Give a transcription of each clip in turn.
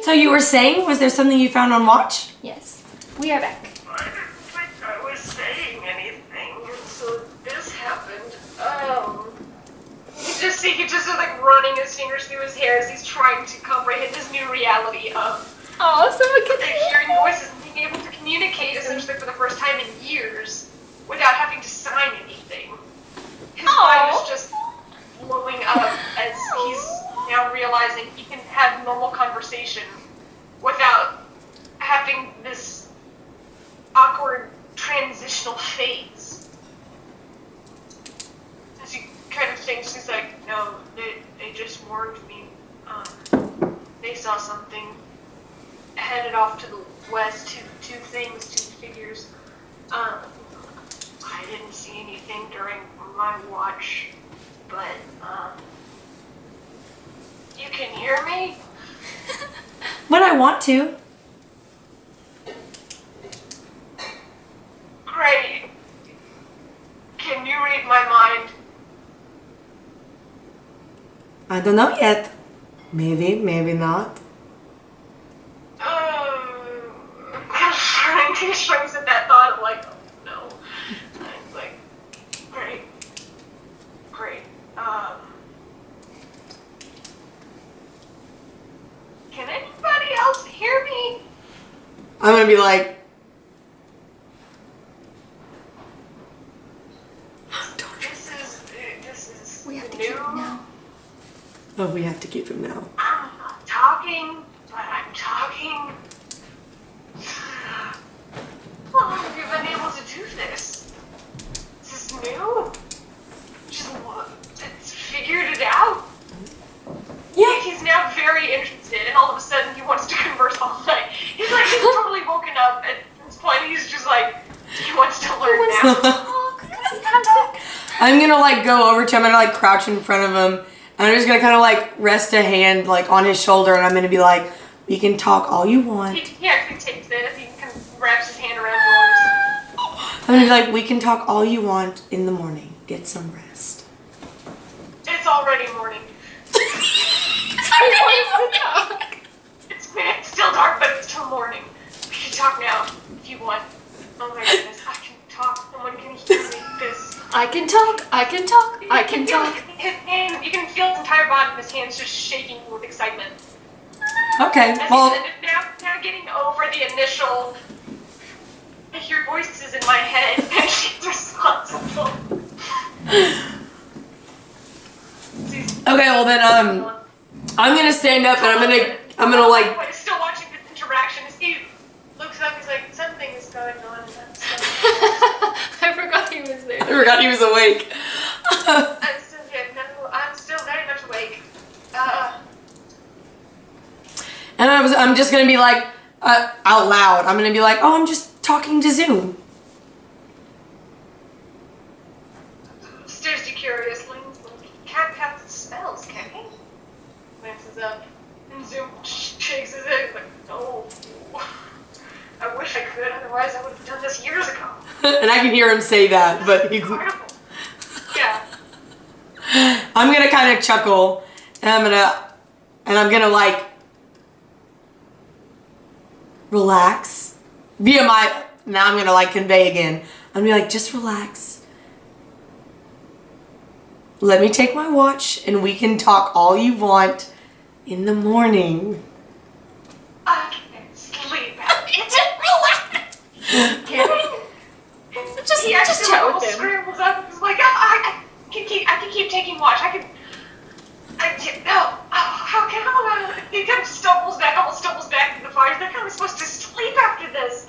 So you were saying, was there something you found on watch? Yes. We are back. I didn't think I was saying anything, and so this happened. He just is like running his fingers through his hair as he's trying to comprehend this new reality of someone can hearing voices and being able to communicate essentially for the first time in years without having to sign anything. His mind is just blowing up as he's now realizing he can have normal conversation without having this awkward transitional phase. As he kind of thinks, he's like, no, they just warned me. They saw something headed off to the west, two figures. I didn't see anything during my watch, but, you can hear me? When I want to. Great. Can you read my mind? I don't know yet. Maybe, maybe not. He shrinks at that thought of like, oh no. And it's like, great. Can anybody else hear me? I'm gonna be like, This is We have to new. keep him now. oh, we have to keep him now. I'm not talking, but I'm talking. How long have you been able to do this? Is this new? It's figured it out? Yeah. He's now very interested, and all of a sudden he wants to converse all night. He's totally woken up at this point. He's just like, he wants to learn now. I'm gonna like go over to him and like crouch in front of him, and I'm just gonna kind of like rest a hand like on his shoulder, and I'm gonna be like, we can talk all you want. He actually takes it as he kind of wraps his hand around yours. I'm gonna be like, we can talk all you want in the morning. Get some rest. It's already morning. He wants to talk. It's still dark, but it's still morning. We can talk now if you want. Oh my goodness, I can talk. Someone can hear me. I can talk. I can talk. I can talk. His hand, you can feel his entire body of his hands just shaking with excitement. Okay, As well, he's now getting over the initial, I hear voices in my head, and she's responsible. okay, well then, I'm gonna stand up and I'm gonna like, Still watching this interaction, as he looks up, he's like, something is going on. I forgot he was there. I forgot he was awake. I'm still here. No, I'm still very much awake. And I'm just gonna be like, out loud, I'm gonna be like, oh, I'm just talking to Zoom. Stares you curiously. Can't cast spells, can he? Glances up, and Zoom shakes his head. He's like, no. I wish I could, otherwise I would have done this years ago. And I can hear him say that, but he's... Incredible. Yeah. I'm gonna kind of chuckle, and I'm gonna like relax. Now I'm gonna like convey again. I'm gonna be like, just relax. Let me take my watch, and we can talk all you want in the morning. I can't sleep. It's relax. Just chat with him. Scrambles up and is like, I can keep taking watch. No. How he kind of stumbles back to the fire. He's like, how am I supposed to sleep after this?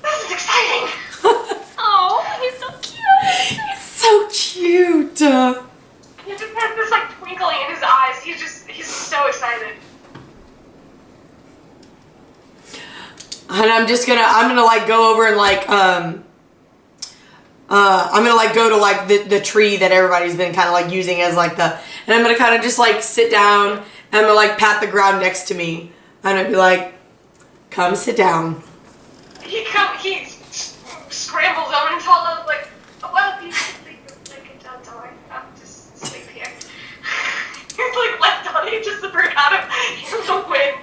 This is exciting. Oh, he's so cute. It's so cute. He just has this like twinkling in his eyes. He's so excited. And I'm gonna like go over and like, I'm gonna like go to like the tree that everybody's been kind of like using as like and I'm gonna kind of just like sit down and I'm gonna like pat the ground next to me. And I'd be like, come sit down. He scrambles over and Tal'el's like, oh, well, you can sleep like a done, so I'm just sleep here. He's like left on it, just forgot him in the wind.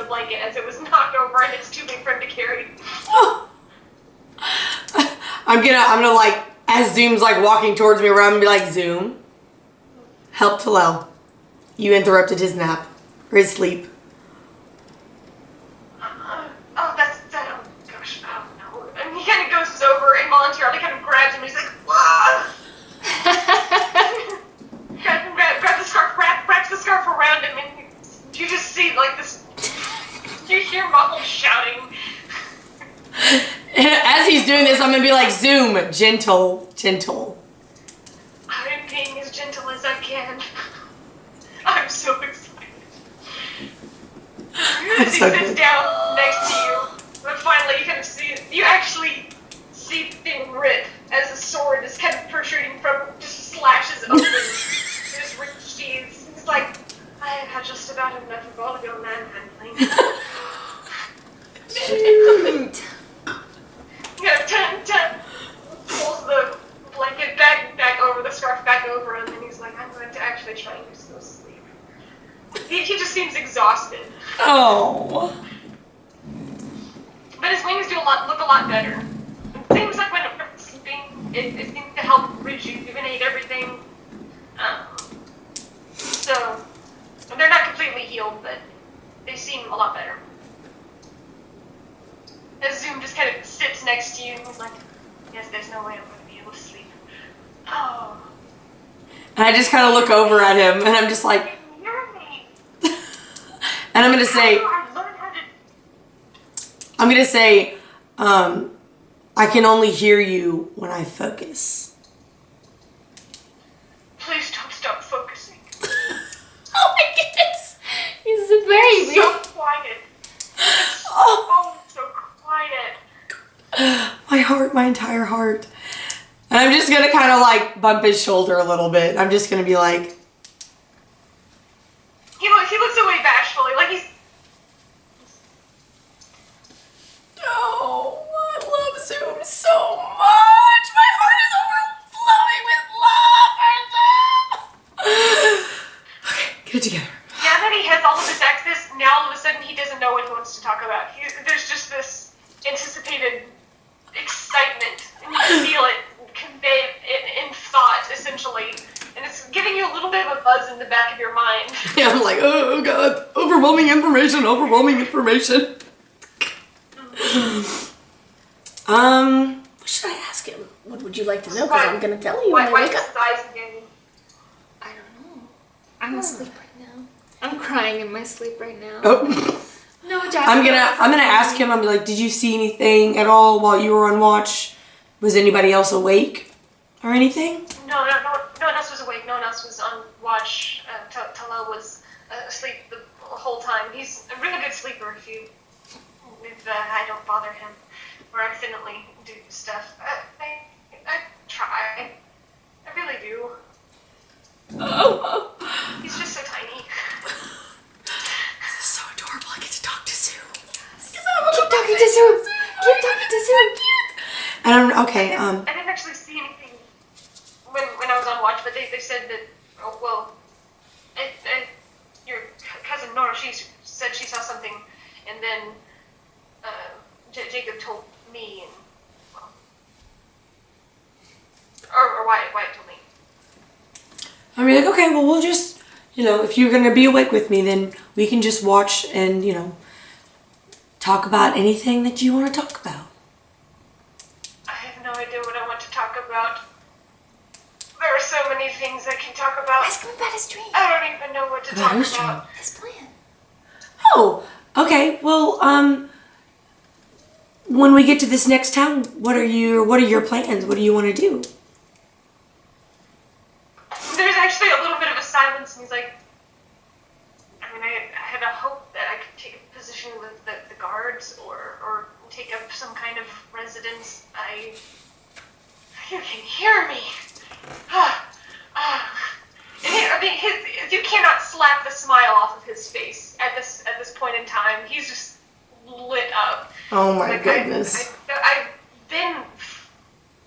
blanket as it was knocked over and it's too big for him to carry. I'm gonna like, as Zoom's like walking towards me around and be like, Zoom, help Tal'el. You interrupted his nap, or his sleep. Oh, gosh, oh no. And he kind of goes over and voluntarily kind of grabs him and he's like, whoa! grab the scarf, wraps the scarf around him, and you just see like this, you hear muffled shouting. As he's doing this, I'm gonna be like, Zoom, gentle. I'm being as gentle as I can. I'm so excited. He sits down next to you, but finally you kind of you actually see the thing rip as the sword is kind of protruding from, just slashes open his rich sheaths. He's like, I have had just about enough of all of your manhandling. Pulls the blanket back over, the scarf back over him, and he's like, I'm going to actually try and just go sleep. He just seems exhausted. Oh. But his wings look a lot better. It seems like when it's sleeping, it seems to help rejuvenate everything. So, they're not completely healed, but they seem a lot better. As Zoom just kind of sits next to you and he's like, yes, there's no way I'm going to be able to sleep. Oh. And I just kind of look over at him, and I'm just like, You're me. and I'm gonna say, I can only hear you when I focus. Please don't stop focusing. Oh my goodness! He's a baby. So quiet. So quiet. My entire heart. And I'm just gonna kind of like bump his shoulder a little bit. I'm just gonna be like, he looks away bashfully, like he's. oh, I love Zoom so much. My heart is overflowing with love for Zoom. Okay, get it together. Now that he has all of his access, now all of a sudden he doesn't know what he wants to talk about. There's just this anticipated excitement, and you can feel it conveyed in thought, essentially. And it's giving you a little bit of a buzz in the back of your mind. Yeah, I'm like, oh god, overwhelming information. What should I ask him? What would you like to know? Because I'm gonna tell you when I wake up. Eyes again? I don't know. I'm asleep right now. I'm crying in my sleep right now. Oh. No, Jakob. I'm gonna ask him. I'm like, did you see anything at all while you were on watch? Was anybody else awake or anything? No one else was awake. No one else was on watch. Tal'el was asleep the whole time. He's a really good sleeper if I don't bother him or accidentally do stuff. I try. I really do. Oh. He's just so tiny. This is so adorable. I get to talk to Zoom. Keep talking to Zoom. Keep talking to Zoom. And I'm okay. I didn't actually see anything when I was on watch, but they said that. Oh well, your cousin Nora, she said she saw something, and then Jakob told me, and well, or Wyatt told me. I'm like, okay, well, we'll just, if you're gonna be awake with me, then we can just watch and talk about anything that you want to talk about. I have no idea what I want to talk about. There are so many things I can talk about. Ask him about his dream. I don't even know what to talk about. His plan. Oh, okay. Well, when we get to this next town, what are your plans? What do you want to do? There's actually a little bit of a silence, and he's like, I had a hope that I could take a position with the guards or take up some kind of residence. You can hear me. You cannot slap the smile off of his face at this point in time. He's just lit up. Oh my goodness. I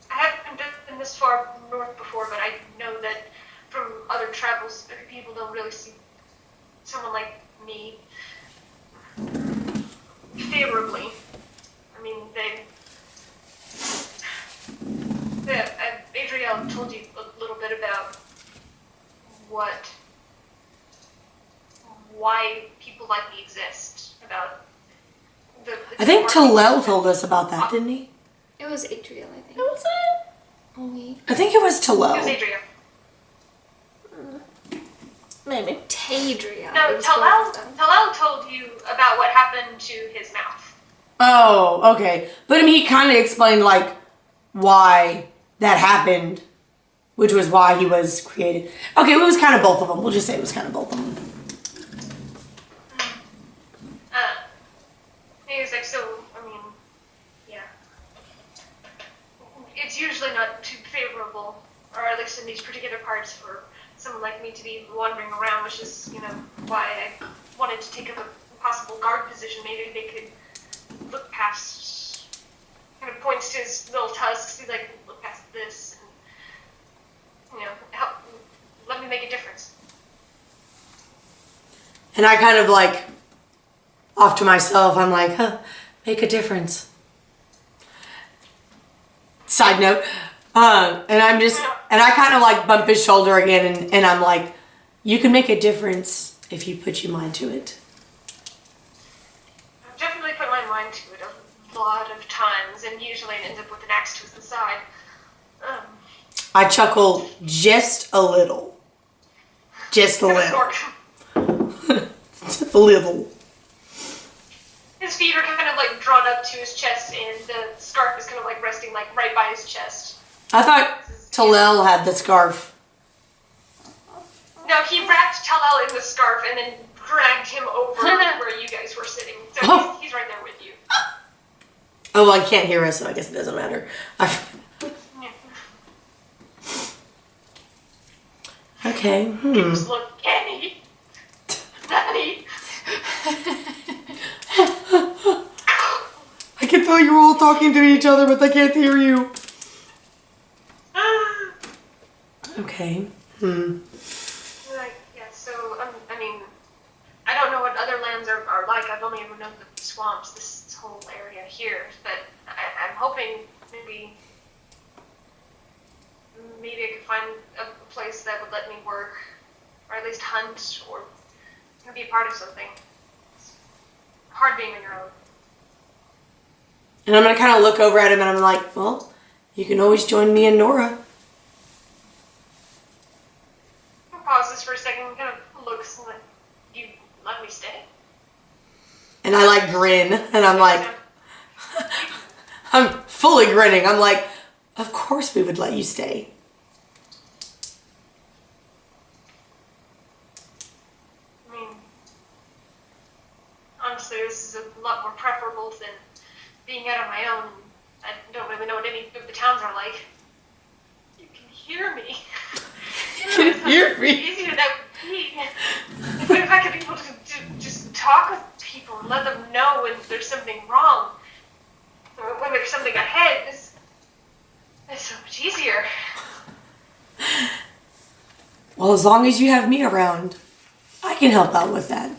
haven't been this far north before, but I know that from other travels, people don't really see someone like me. likely exist about the I think Tal'el told us about that, didn't he? It was Adriel, I think. Was it? Oh, wait. I think it was It was Tal'el. Adria. Maybe. Tadria. No, Tal'el told you about what happened to his mouth. Oh, okay. But I mean, he kind of explained, like, why that happened, which was why he was created. Okay, it was kind of both of them. We'll just say it was kind of both of them. He was like, so, I mean, yeah. It's usually not too favorable, or at least in these particular parts, for someone like me to be wandering around, which is, you know, why I wanted to take up a possible guard position. Maybe they could look past, kind of points to his little tusks, he's like, look past this, and, you know, help, let me make a difference. And I kind of, like, off to myself, I'm like, make a difference. Side note, and I'm just, and I kind of like bump his shoulder again, and I'm like, you can make a difference if you put your mind to it. I've definitely put my mind to it a lot of times, and usually it ends up with an axe to the side. I chuckle just a little. Just a little. Just a little. His feet are kind of like drawn up to his chest, and the scarf is kind of like resting like right by his chest. I thought Tal'el had the scarf. No, he wrapped Tal'el in the scarf and then dragged him over where you guys were sitting. So he's right there with you. Oh, well, I can't hear us, so I guess it doesn't matter. Okay. Just look, Kenny. Daddy. I can tell you're all talking to each other, but I can't hear you. Okay. Like, yeah, so, I mean, I don't know what other lands are like. I've only ever known the swamps, this whole area here. But I'm hoping maybe I could find a place that would let me work, or at least hunt, or be a part of something. It's hard being on your own. And I'm going to kind of look over at him and I'm like, well, you can always join me and Nora. He pauses for a second and kind of looks and like, you let me stay? And I like grin and I'm like, I'm fully grinning. I'm like, of course we would let you stay. I mean, honestly, this is a lot more preferable than being out on my own. I don't really know what any of the towns are like. You can hear me. You can hear me? Easier that would be. But if I could be able to just talk with people and let them know when there's something wrong, or when there's something ahead, it's so much easier. Well, as long as you have me around, I can help out with that.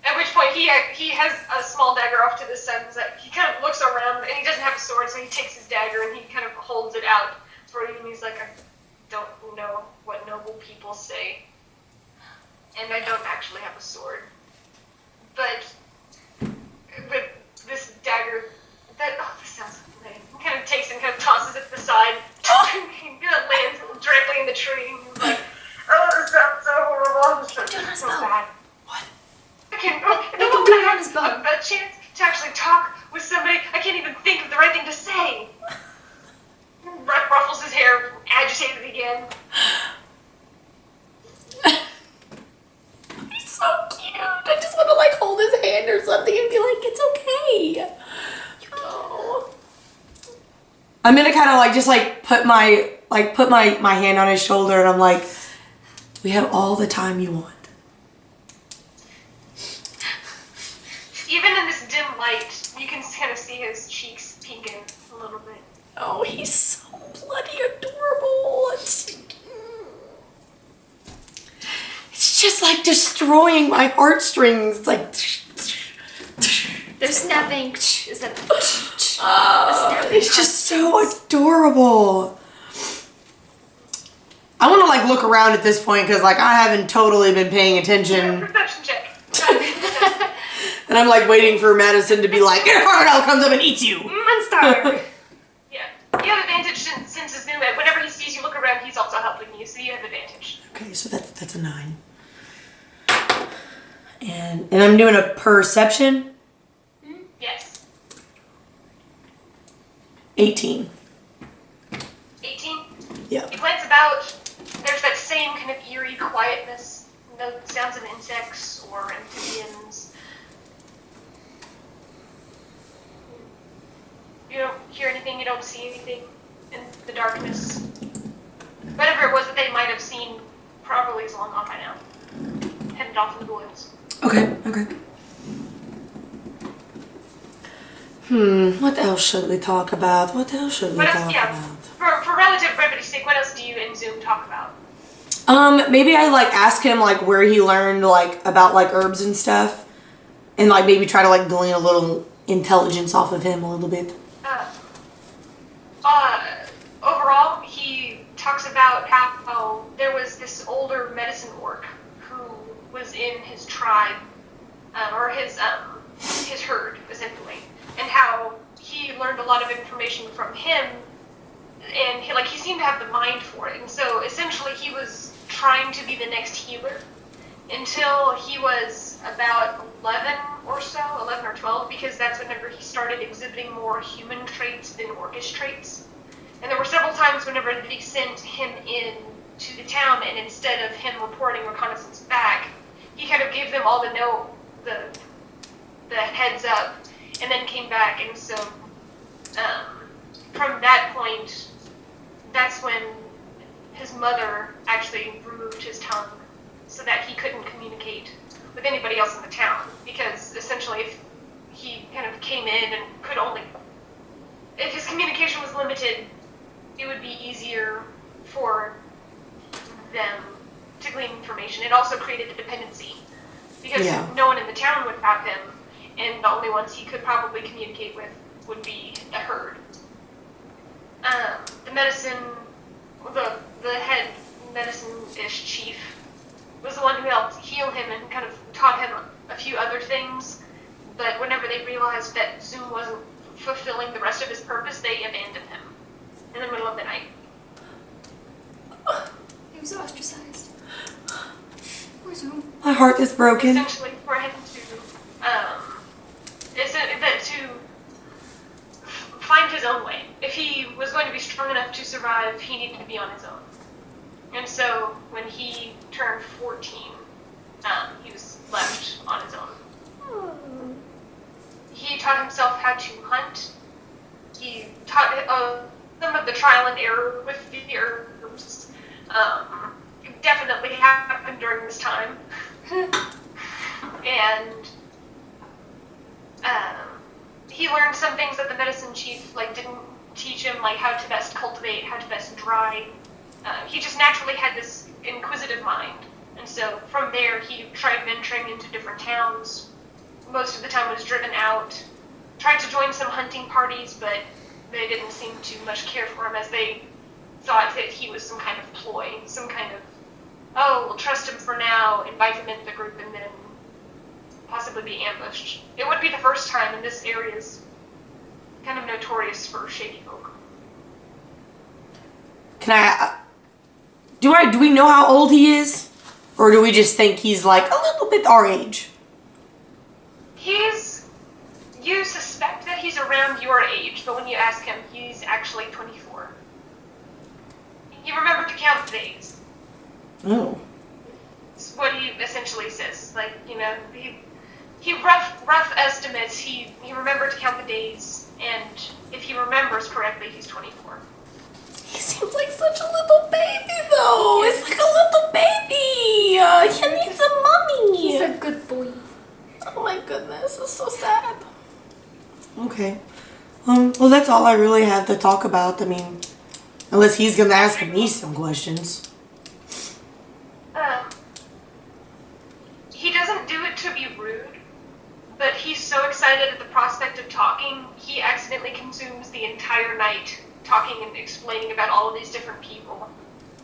At which point he has a small dagger off to the side. He kind of looks around, and he doesn't have a sword, so he takes his dagger and he kind of holds it out for you, and he's like, I don't know what noble people say, and I don't actually have a sword. But this dagger, this sounds lame. He kind of takes it and kind of tosses it to the side. He kind of lands directly in the tree, and he's like, oh, this sounds so horrible. This so bad. I don't have a chance to actually talk with somebody. I can't even think of the right thing to say. Ruffles his hair, agitated again. He's so cute. I just want to like hold his hand or something and be like, it's okay. Oh. I'm gonna kind of like just like put my hand on his shoulder and I'm like, we have all the time you want. Even in this dim light, you can kind of see his cheeks peeking a little bit. Oh, he's so bloody adorable. It's just like destroying my heartstrings. Like, they're snapping. Is that it's just so adorable. I want to like look around at this point because like I haven't totally been paying attention. Perception check. And I'm like waiting for Madison to be like, your crocodile comes up and eats you. Monster! Yeah. You have advantage since his new. Whenever he sees you look around, he's also helping you, so you have advantage. Okay, so that's a 9. And I'm doing a perception. Yes. 18. 18. Yeah. You glance about. There's that same kind of eerie quietness. No sounds of insects or amphibians. You don't hear anything. You don't see anything in the darkness. Whatever it was that they might have seen probably is long gone by now. Headed off in the woods. Okay. What else should we talk about? What else should we What talk else? Yeah. about? For relative brevity's sake, what else do you and Zoom talk about? Maybe I like ask him like where he learned like about like herbs and stuff, and like maybe try to like glean a little intelligence off of him a little bit. Overall, he talks about how there was this older medicine orc who was in his tribe, or his herd, essentially, and how he learned a lot of information from him, and he seemed to have the mind for it, and so essentially he was trying to be the next healer until he was about 11 or 12, because that's whenever he started exhibiting more human traits than orcish traits. And there were several times whenever they sent him in to the town, and instead of him reporting reconnaissance back, he kind of gave them all the heads up, and then came back. And so from that point, that's when his mother actually removed his tongue so that he couldn't communicate with anybody else in the town, because essentially if he kind of came in and could only, if his communication was limited, it would be easier for them to glean information. It also created a dependency, because no one in the town would have him, and the only ones he could probably communicate with would be the herd. The head medicine-ish chief was the one who helped heal him and kind of taught him a few other things, but whenever they realized that Zoom wasn't fulfilling the rest of his purpose, they abandoned him in the middle of the night. He was ostracized. Poor Zoom. My heart is broken. Essentially, for him to find his own way. If he was going to be strong enough to survive, he needed to be on his own. And so, when he turned 14, he was left on his own. He taught himself how to hunt. He taught some of the trial and error with the herbs. It definitely happened during this time. And he learned some things that the medicine chief didn't teach him, like how to best cultivate, how to best dry. He just naturally had this inquisitive mind, and so from there he tried venturing into different towns. Most of the time was driven out. Tried to join some hunting parties, but they didn't seem to much care for him, as they thought that he was some kind of ploy, some kind of, we'll trust him for now, invite him into the group, and then possibly be ambushed. It would be the first time, and this area is kind of notorious for shady folk. Do we know how old he is? Or do we just think he's like a little bit our age? You suspect that he's around your age, but when you ask him, he's actually 24. He remembered to count the days. Oh. It's what he essentially says. He rough estimates, he remembered to count the days, and if he remembers correctly, he's 24. He seems like such a little baby, though. It's like a little baby. He needs a mommy. He's a good boy. Oh my goodness, it's so sad. Okay. Well, that's all I really have to talk about. I mean, unless he's gonna ask me some questions. He doesn't do it to be rude, but he's so excited at the prospect of talking, he accidentally consumes the entire night talking and explaining about all of these different people.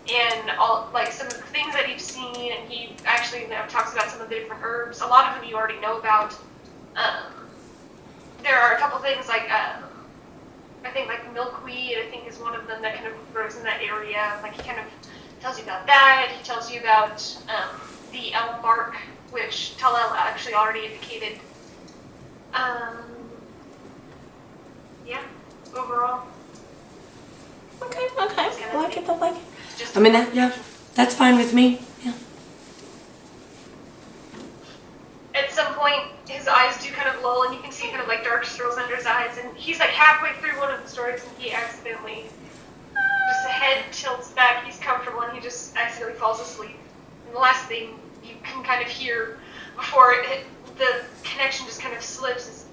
and all like some of the things that he's seen, and he actually talks about some of the different herbs. A lot of them you already know about. There are a couple things like I think like milkweed, I think is one of them that kind of grows in that area. Like he kind of tells you about that. He tells you about the elm bark, which Tal'el actually already indicated. Yeah, overall. Okay. I like it. Just I mean, that's fine with me. Yeah. at some point, his eyes do kind of lull, and you can see kind of like dark swirls under his eyes, and he's like halfway through one of the stories, and he accidentally, just the head tilts back, he's comfortable, and he just accidentally falls asleep. And the last thing you can kind of hear before the connection just kind of slips is,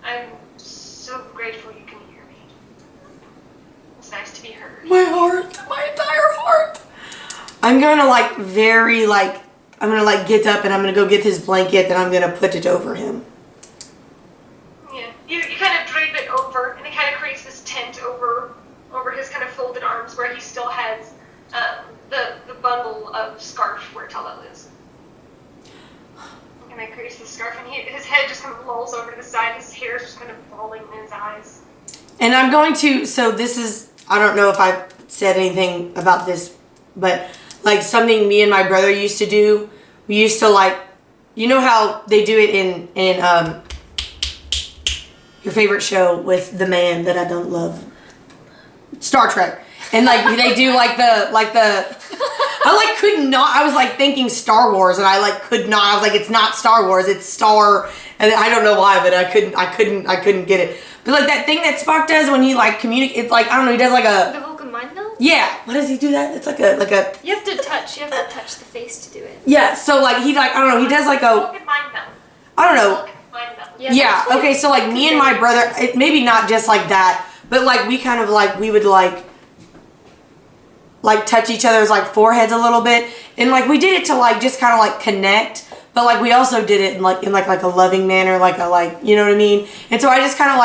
I'm so grateful you can hear me. It's nice to be heard. My entire heart. I'm gonna I'm gonna get up and I'm gonna go get his blanket and I'm gonna put it over him. Yeah, you kind of drape it over, and it kind of creates this tent over his kind of folded arms, where he still has the bundle of scarf where Tal'el is. And it creates this scarf, and his head just kind of lolls over to the side. His hair is just kind of falling in his eyes. And I'm going to. So this is. I don't know if I've said anything about this, but like something me and my brother used to do. We used to you know how they do it in your favorite show with the man that I don't love, Star Trek, and they do I could not. I was thinking Star Wars, and I could not. I was like, it's not Star Wars, it's Star, and I don't know why, but I couldn't get it. But that thing that Spock does when he communicates, it's I don't know, he does the Vulcan mind meld? Yeah. What does he do that? It's like a. You have to touch the face to do it. Yeah. So he I don't know. He does Vulcan mind meld. I don't know. Vulcan mind meld. Yeah. Okay. So me and my brother, maybe not just like that, but we kind of we would touch each other's foreheads a little bit, and we did it to just kind of connect, but we also did it in a loving manner, you know what I mean? And so I just kind of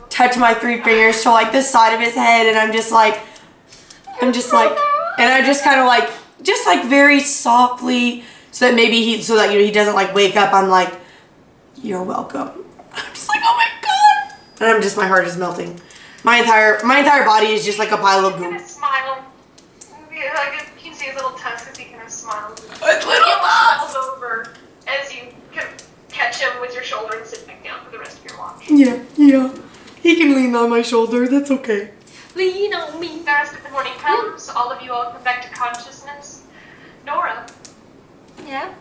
touch my 3 fingers to the side of his head, and I'm just and I just kind of very softly, so that maybe he doesn't wake up. I'm you're welcome. I'm just oh my god, and my heart is melting. My entire body is just a pile of goop. Smile. You can see his little tusk as he kind of smiles. His little tusk! Falls over as you catch him with your shoulder and sit back down for the rest of your watch. Yeah. He can lean on my shoulder. That's okay. Lean on me. The rest of the morning comes. All of you all come back to consciousness. Nora. Yeah?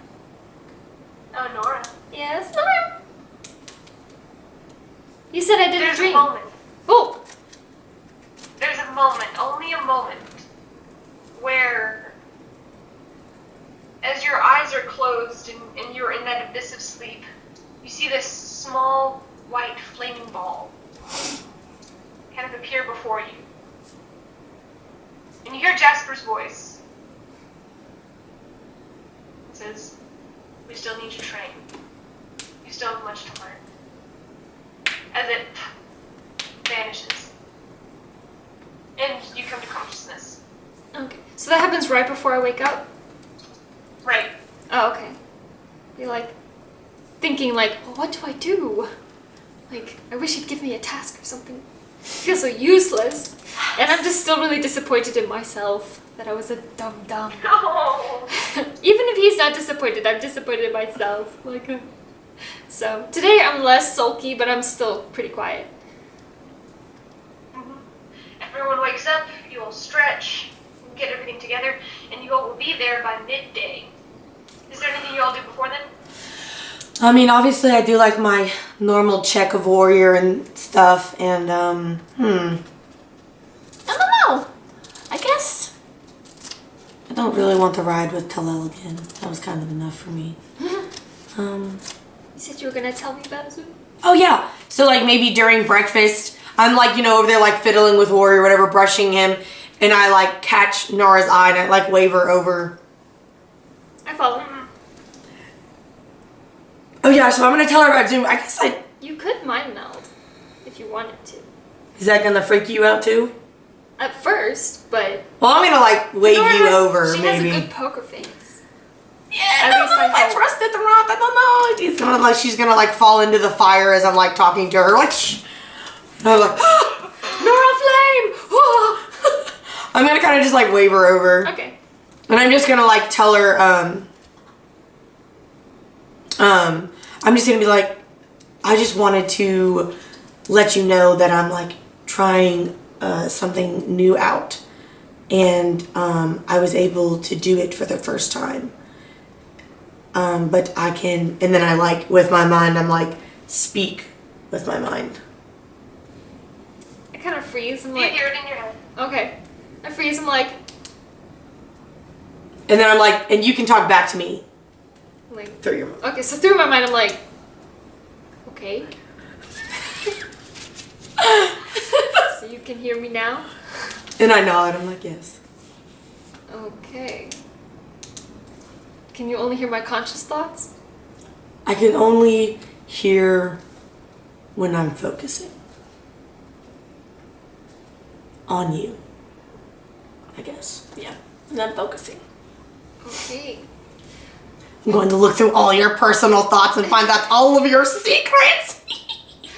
Oh, Nora. Yes, Nora. You said I didn't There's dream. a moment. Oh! There's a moment, only a moment, where as your eyes are closed and you're in that abyss of sleep, you see this small white flaming ball kind of appear before you. And you hear Jasper's voice. It says, we still need you to train. You still have much to learn. As it vanishes. And you come to consciousness. Okay. So that happens right before I wake up? Right. Oh, okay. You're thinking well, what do I do? I wish he'd give me a task or something. I feel so useless. And I'm just still really disappointed in myself that I was a dumb. No. Even if he's not disappointed, I'm disappointed in myself. So today I'm less sulky, but I'm still pretty quiet. Everyone wakes up, you all stretch, get everything together, and you all will be there by midday. Is there anything you all do before then? I mean, obviously I do my normal check of warrior and stuff, and I don't know. I guess I don't really want to ride with Tal'el again. That was kind of enough for me. You said you were gonna tell me about Zoom? Oh yeah. So maybe during breakfast, I'm over there fiddling with warrior or whatever, brushing him, and I catch Nora's eye and I wave her over. I follow. Oh yeah, so I'm gonna tell her about Zoom. I guess You could mind meld if you wanted to. Is that gonna freak you out too? At first, but Well, I'm gonna like wave Nora you over, she maybe. has a good poker face. Yeah, At I least don't know I if I hope. trusted the rock. I don't know. It's gonna like she's gonna like fall into the fire as I'm like talking to her. Like, shh. And I'm like, Nora Flame! I'm gonna kind of just like wave her over, Okay. and I'm just gonna like tell her. I'm just gonna be like, I just wanted to let you know that I'm like trying something new out, and I was able to do it for the first time. But I can, and then I like with my mind, I'm like speak with my mind. I kind of freeze. I'm You like, hear it in your head. okay. I freeze. I'm like, And then I'm like, and you can talk back to me through your mind. okay. So through my mind, I'm like, okay. So you can hear me now? And I nod. I'm like, yes. Okay. Can you only hear my conscious thoughts? I can only hear when I'm focusing on you, I guess. Yeah, and I'm focusing. Okay. I'm going to look through all your personal thoughts and find out all of your secrets.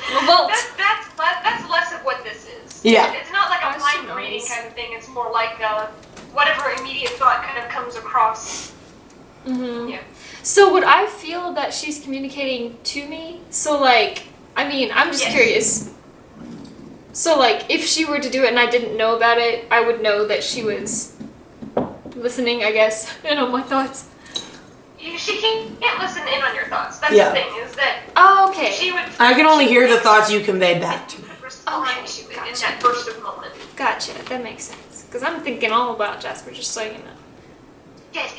Revolt. That's less of what this is. Yeah. It's not like a Oh, she mind reading knows. kind of thing. It's more like whatever immediate thought kind of comes across. Mm-hmm. Yeah. So would I feel that she's communicating to me? So like, I mean, I'm just Yes. curious. So like, if she were to do it and I didn't know about it, I would know that she was listening, I guess, and on my thoughts. She can't listen in on your thoughts. That's Yeah. the thing, is that Oh, okay. she would... I can only hear the thoughts you conveyed back to me. Respond Okay, to it in gotcha. that burst of moment. Gotcha. That makes sense. Because I'm thinking all about Jasper, just so you know. Yes.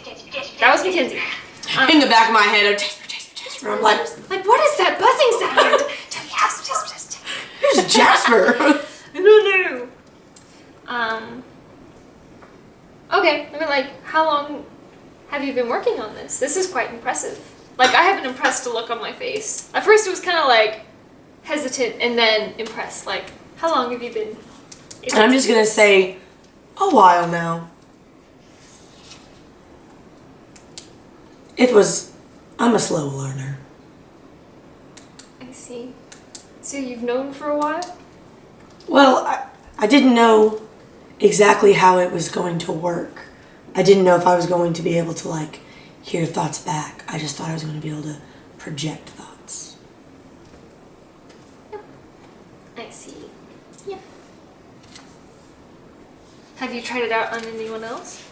That was Mackenzie. In the back of my head, I'm Jasper. I'm like, What is that buzzing sound? Jasper. who's Jasper? No. Okay. I mean, like, how long have you been working on this? This is quite impressive. Like, I have an impressed look on my face. At first, it was kind of like hesitant, and then impressed. Like, how long have you been? And I'm just gonna say, a while now. I'm a slow learner. I see. So you've known for a while? Well, I didn't know exactly how it was going to work. I didn't know if I was going to be able to like hear thoughts back. I just thought I was going to be able to project thoughts. I see. Yep. Have you tried it out on anyone else?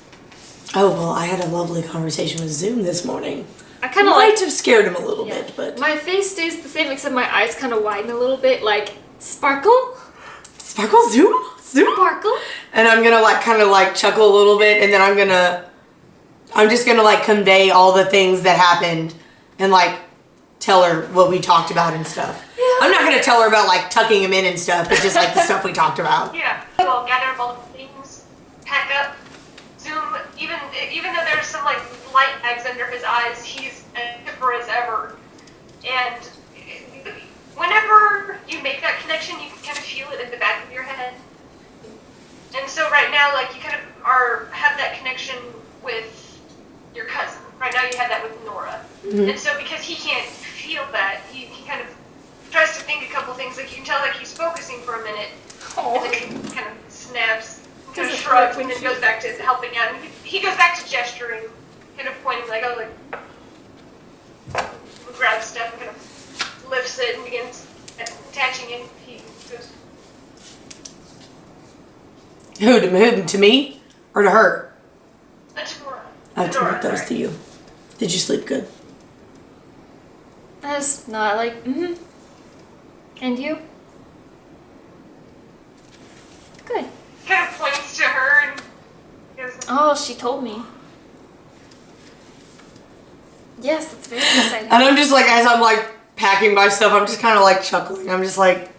Oh, well, I had a lovely conversation with Zoom this morning. I kind of Might like... have scared him a little Yeah. bit, but... My face stays the same, except my eyes kind of widen a little bit, like, sparkle? Sparkle? Zoom? Sparkle? And I'm gonna like kind of like chuckle a little bit, and then I'm just gonna like convey all the things that happened and like tell her what we talked about and stuff. Yeah. I'm not gonna tell her about like tucking him in and stuff, but just like the stuff we talked about. Yeah. We'll gather up all the things, pack up, Zoom. Even though there's some like light bags under his eyes, he's as chipper as ever. And whenever you make that connection, you can kind of feel it in the back of your head. And so right now, like you kind of have that connection with your cousin. Right now, you have that with Nora. Mm-hmm. And so because he can't feel that, he kind of tries to think a couple things. Like you can tell, like he's focusing for a minute, and then he kind of snaps, kind of Does it shrugs, hurt when and then she- goes back to helping out. And he goes back to gesturing, kind of pointing, like grabs stuff and kind of lifts it and begins attaching it. He goes, Who, to me? Or to her? "That's Nora." I Nora, told those sorry. to you. Did you sleep good? That's not like, And you? Good. Kind of points to her and goes, Oh, she told me. Yes, that's very exciting. And I'm just like, as I'm like packing my stuff, I'm just kind of like chuckling. I'm just like,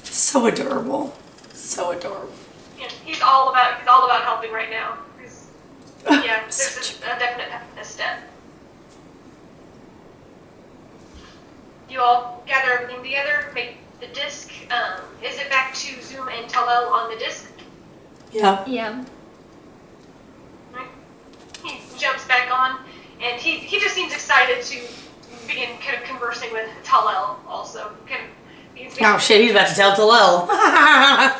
so adorable. So adorable. yeah, he's all about helping right now. Yeah, there's a definite step. You all gather everything together, make the disc. Is it back to Zoom and Tal'el on the disc? Yeah. Yeah. Right. He jumps back on, and he just seems excited to begin kind of conversing with Tal'el also. Oh shit, he's about to tell Tal'el.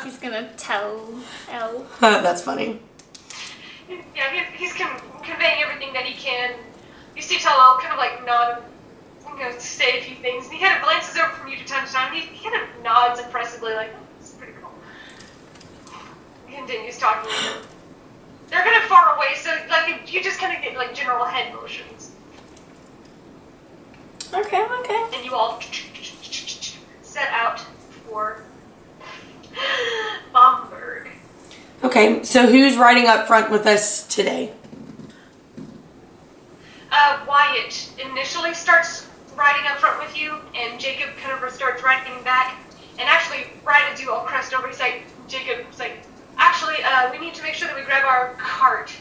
He's gonna tell Elle. That's funny. Yeah, he's conveying everything that he can. You see Tal'el kind of like nod, say a few things, and he kind of glances over from you to time, and he kind of nods impressively, like, oh, this is pretty cool. He continues talking to him. They're kind of far away, so like you just kind of get like general head motions. Okay. And you all set out for Bamburgh. Okay, so who's riding up front with us today? Wyatt initially starts riding up front with you, and Jakob kind of starts riding back. And actually, right as you all crest over, he's like, Jacob's like, actually, we need to make sure that we grab our cart.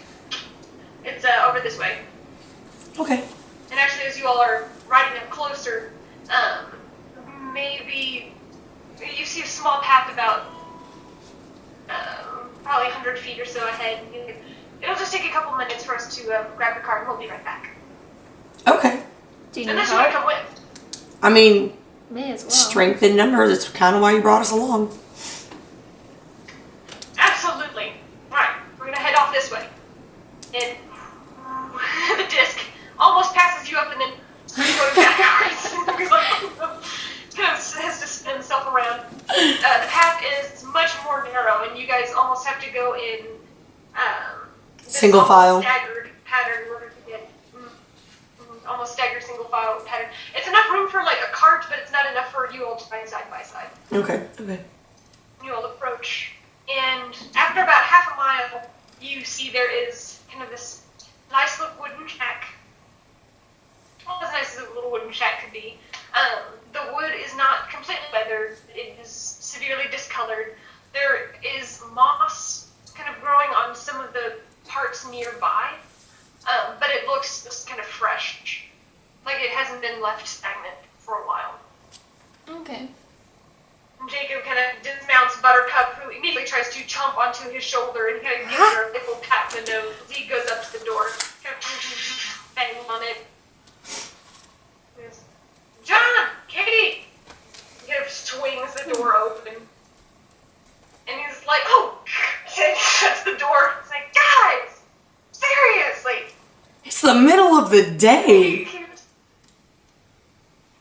It's over this way. Okay. And actually, as you all are riding up closer, maybe you see a small path about probably 100 feet or so ahead. It'll just take a couple minutes for us to grab the cart, and we'll be right back. Okay. Do you need Unless you want to help? come with. I mean, May as well. strength in numbers. That's kind of why you brought us along. Absolutely. Alright, we're gonna head off this way. And the disc almost passes you up and then goes backwards. He's like, kind of has to spin himself around. The path is much more narrow, and you guys almost have to go in this Single file. staggered pattern in order to get almost staggered single file pattern. It's enough room for like a cart, but it's not enough for you all to ride side by side. Okay. You all approach, and after about half a mile, you see there is kind of this nice little wooden shack. Well, as nice as a little wooden shack could be. The wood is not completely weathered. It is severely discolored. There is moss kind of growing on some of the parts nearby, but it looks just kind of fresh, like it hasn't been left stagnant for a while. Okay. Jakob kind of dismounts Buttercup, who immediately tries to chomp onto his shoulder and kind of gives her a little pat in the nose. He goes up to the door, kind of banging on it. He goes, John! Katie! He kind of swings the door open. And he's like, oh! And he shuts the door. He's like, guys! Seriously! It's the middle of the day.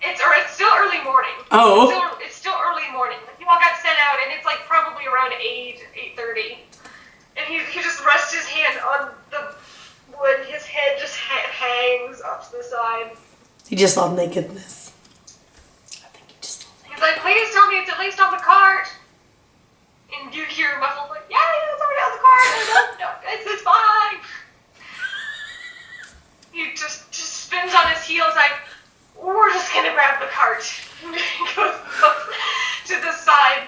It's still early morning. Oh. It's still early morning. You all got sent out, and it's like probably around 8:30. And he just rests his hand on the wood. His head just hangs off to the side. He just loved nakedness. I think he just loved nakedness. He's like, please tell me it's at least on the cart. And you hear muffled like, yeah, it's already on the cart. No, it's fine. He just spins on his heels like, we're just gonna grab the cart. And he goes up to the side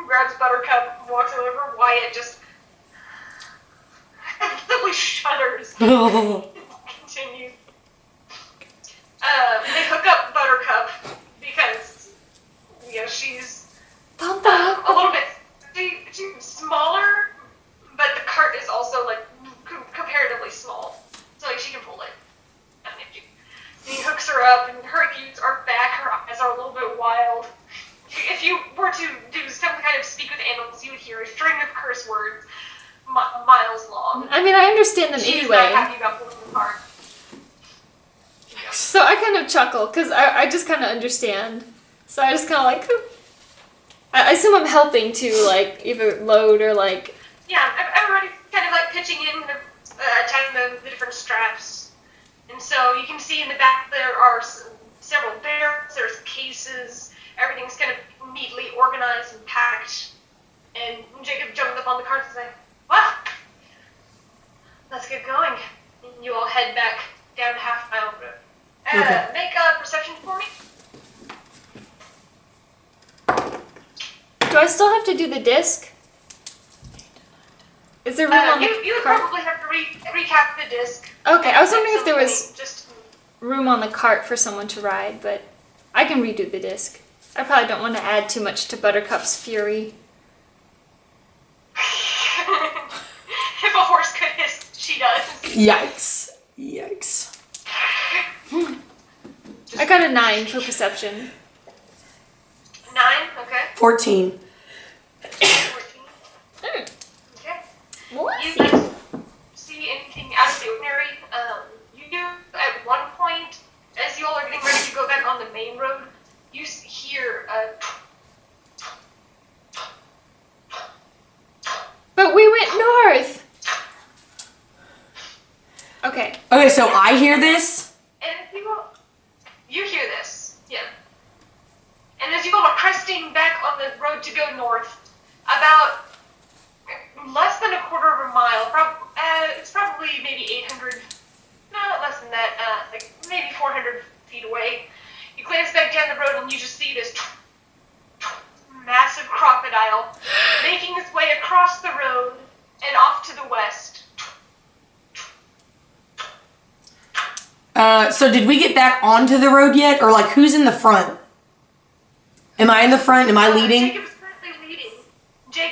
grabs Buttercup, and walks over. Wyatt just absolutely shudders. Continue. They hook up Buttercup because she's a little bit she's smaller, but the cart is also like comparatively small, so like she can pull it. And he hooks her up, and her views are back. Her eyes are a little bit wild. If you were to do some kind of speak with animals, you would hear a string of curse words miles long. I mean, I understand them She's anyway. not happy about pulling the cart. So I kind of chuckle, because I just kind of understand. So I just kind of like, I assume I'm helping to, like, either load or, like... Yeah, everybody's kind of, like, pitching in, tying the different straps. And so you can see in the back there are several barrels, there's cases, everything's kind of neatly organized and packed. And Jakob jumped up on the cart and said, well, let's get going. And you all head back down half mile road. Okay. Make a perception for me. Do I still have to do the disc? Is there room on the You would cart? probably have to recap the disc. Okay, I was wondering if there was Just room on the cart for someone to ride, but I can redo the disc. I probably don't want to add too much to Buttercup's fury. If a horse could hiss, she does. Yikes. Yikes. I got a 9 for perception. 9, okay. 14. 14. Okay. What? You guys see anything out of the ordinary? You do, at one point, as you all are getting ready to go back on the main road, you hear a... But we went north! Okay. Okay, so I hear this. And if you hear this, yeah. And as you all are cresting back on the road to go north, about less than a quarter of a mile, it's probably maybe 800, no, less than that, like maybe 400 feet away. You glance back down the road and you just see this massive crocodile making its way across the road and off to the west. So did we get back onto the road yet? Or like, who's in the front? Am I in the front? Am I leading? Jacob's currently leading.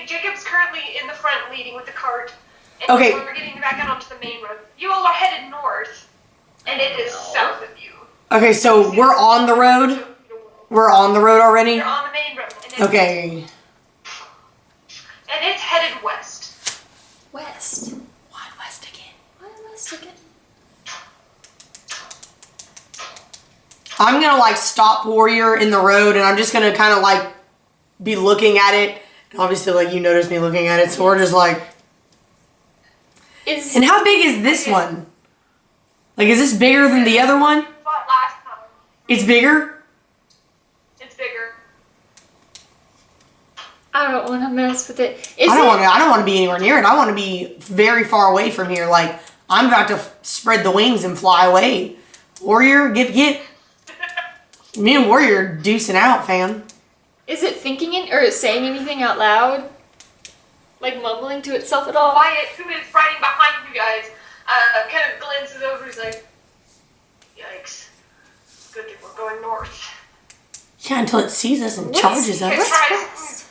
Jacob's currently in the front leading with the cart. And Okay. we're getting back out onto the main road. You all are headed north, and it is south of you. Okay, so we're on the road? We're on the road already? You're on the main road. And it's, Okay. And it's headed west. West. Why west again? Why west again? I'm gonna like stop Warrior in the road and I'm just gonna kind of like be looking at it. And obviously like you noticed me looking at it, so we're just like... And how big is this one? Like, is this bigger than the other one? Fought last time. It's bigger? It's bigger. I don't want to mess with it. I don't want to be anywhere near it. I want to be very far away from here. Like, I'm about to spread the wings and fly away. Warrior, get. Me and Warrior are deucing out, fam. Is it thinking it or saying anything out loud? Like mumbling to itself at all? Wyatt, who is riding behind you guys, kind of glances over. He's like, "Yikes! Good thing we're going north." Yeah, until it sees us and charges us. What's west?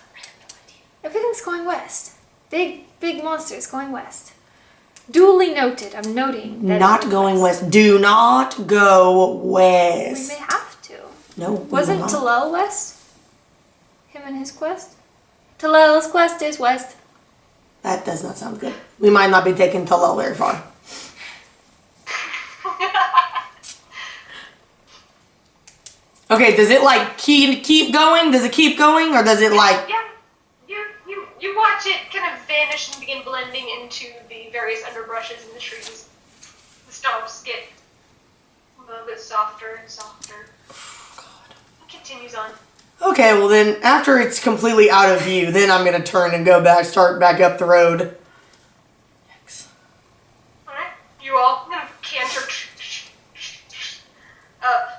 Everything's going west. Big monsters going west. Duly noted. I'm noting that Not going west. Do not go We west. may have to. No. we Wasn't will not. Tal'el west? Him and his quest? Tal'el's quest is west. That does not sound good. We might not be taking Tal'el very far. Okay, does it like keep going? Does it keep going, or does it like? Yeah, you watch it kind of vanish and begin blending into the various underbrushes and the trees. The stomps get a little bit softer and softer. It continues on. Okay, well then, after it's completely out of view, then I'm gonna turn and start back up the road. Alright, you all kind of canter up.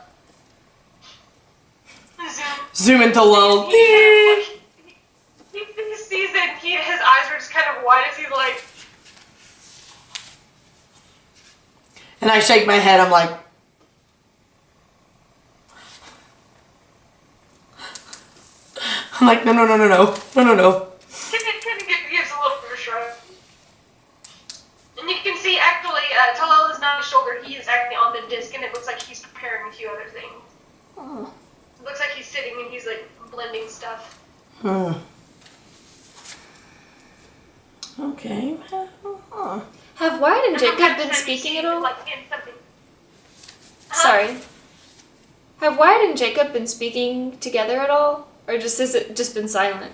Zoom into low. He sees it, his eyes are just kind of wide as he's like, And I shake my head. I'm like, no. kind of gives a little bit of a shrug. And you can see actually, Tal'el is not on his shoulder, he is actually on the disc, and it looks like he's preparing a few other things. Oh. It looks like he's sitting and he's like blending stuff. Okay. Have Wyatt and And Jacob from time to been time, speaking you at see, all? like, hand something. Sorry. Have Wyatt and Jacob been speaking together at all? Or has it just been silent?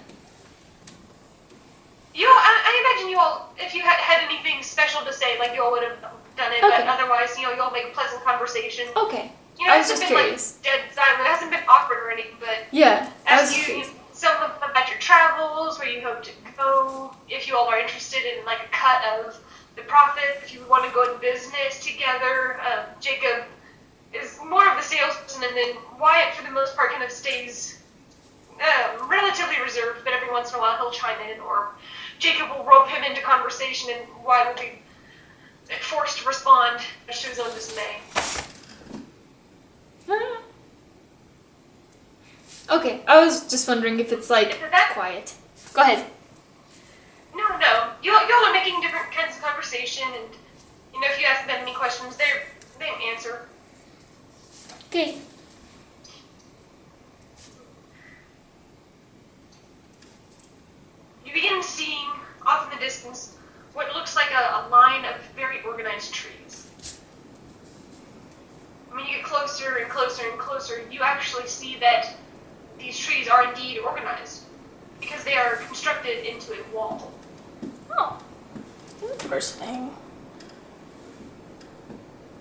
I imagine you all, if you had anything special to say, like you all would have done it, Okay. but otherwise, you all make a pleasant conversation. Okay. You know, I it was hasn't just been curious. like dead silent. It hasn't been awkward or anything, but Yeah, I was as just you curious. some about your travels, where you hope to go, if you all are interested in like a cut of the profit, if you want to go in business together. Jacob is more of the salesperson, and then Wyatt, for the most part, kind of stays relatively reserved, but every once in a while he'll chime in, or Jacob will rope him into conversation, and Wyatt will be forced to respond, much to his own dismay. Okay, I was just wondering if it's like quiet. Go ahead. No. You all are making different kinds of conversation, and if you ask them any questions, they answer. Okay. You begin seeing off in the distance what looks like a line of very organized trees. When you get closer and closer and closer, you actually see that these trees are indeed organized because they are constructed into a wall. Oh, interesting.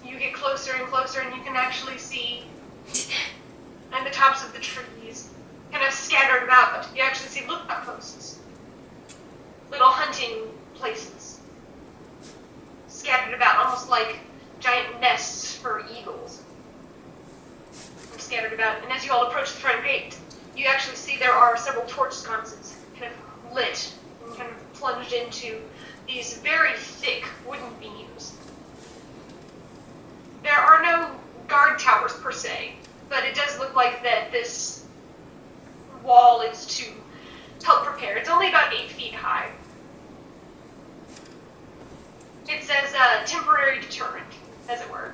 You get closer and closer, and you can actually see at the tops of the trees, kind of scattered about, you actually see lookout posts, little hunting places, scattered about, almost like giant nests for eagles. Scattered about, and as you all approach the front gate, you actually see there are several torch sconces kind of lit and kind of plunged into these very thick wooden beams. There are no guard towers per se, but it does look like that this wall is to help prepare. It's only about 8 feet high. It says temporary deterrent, as it were.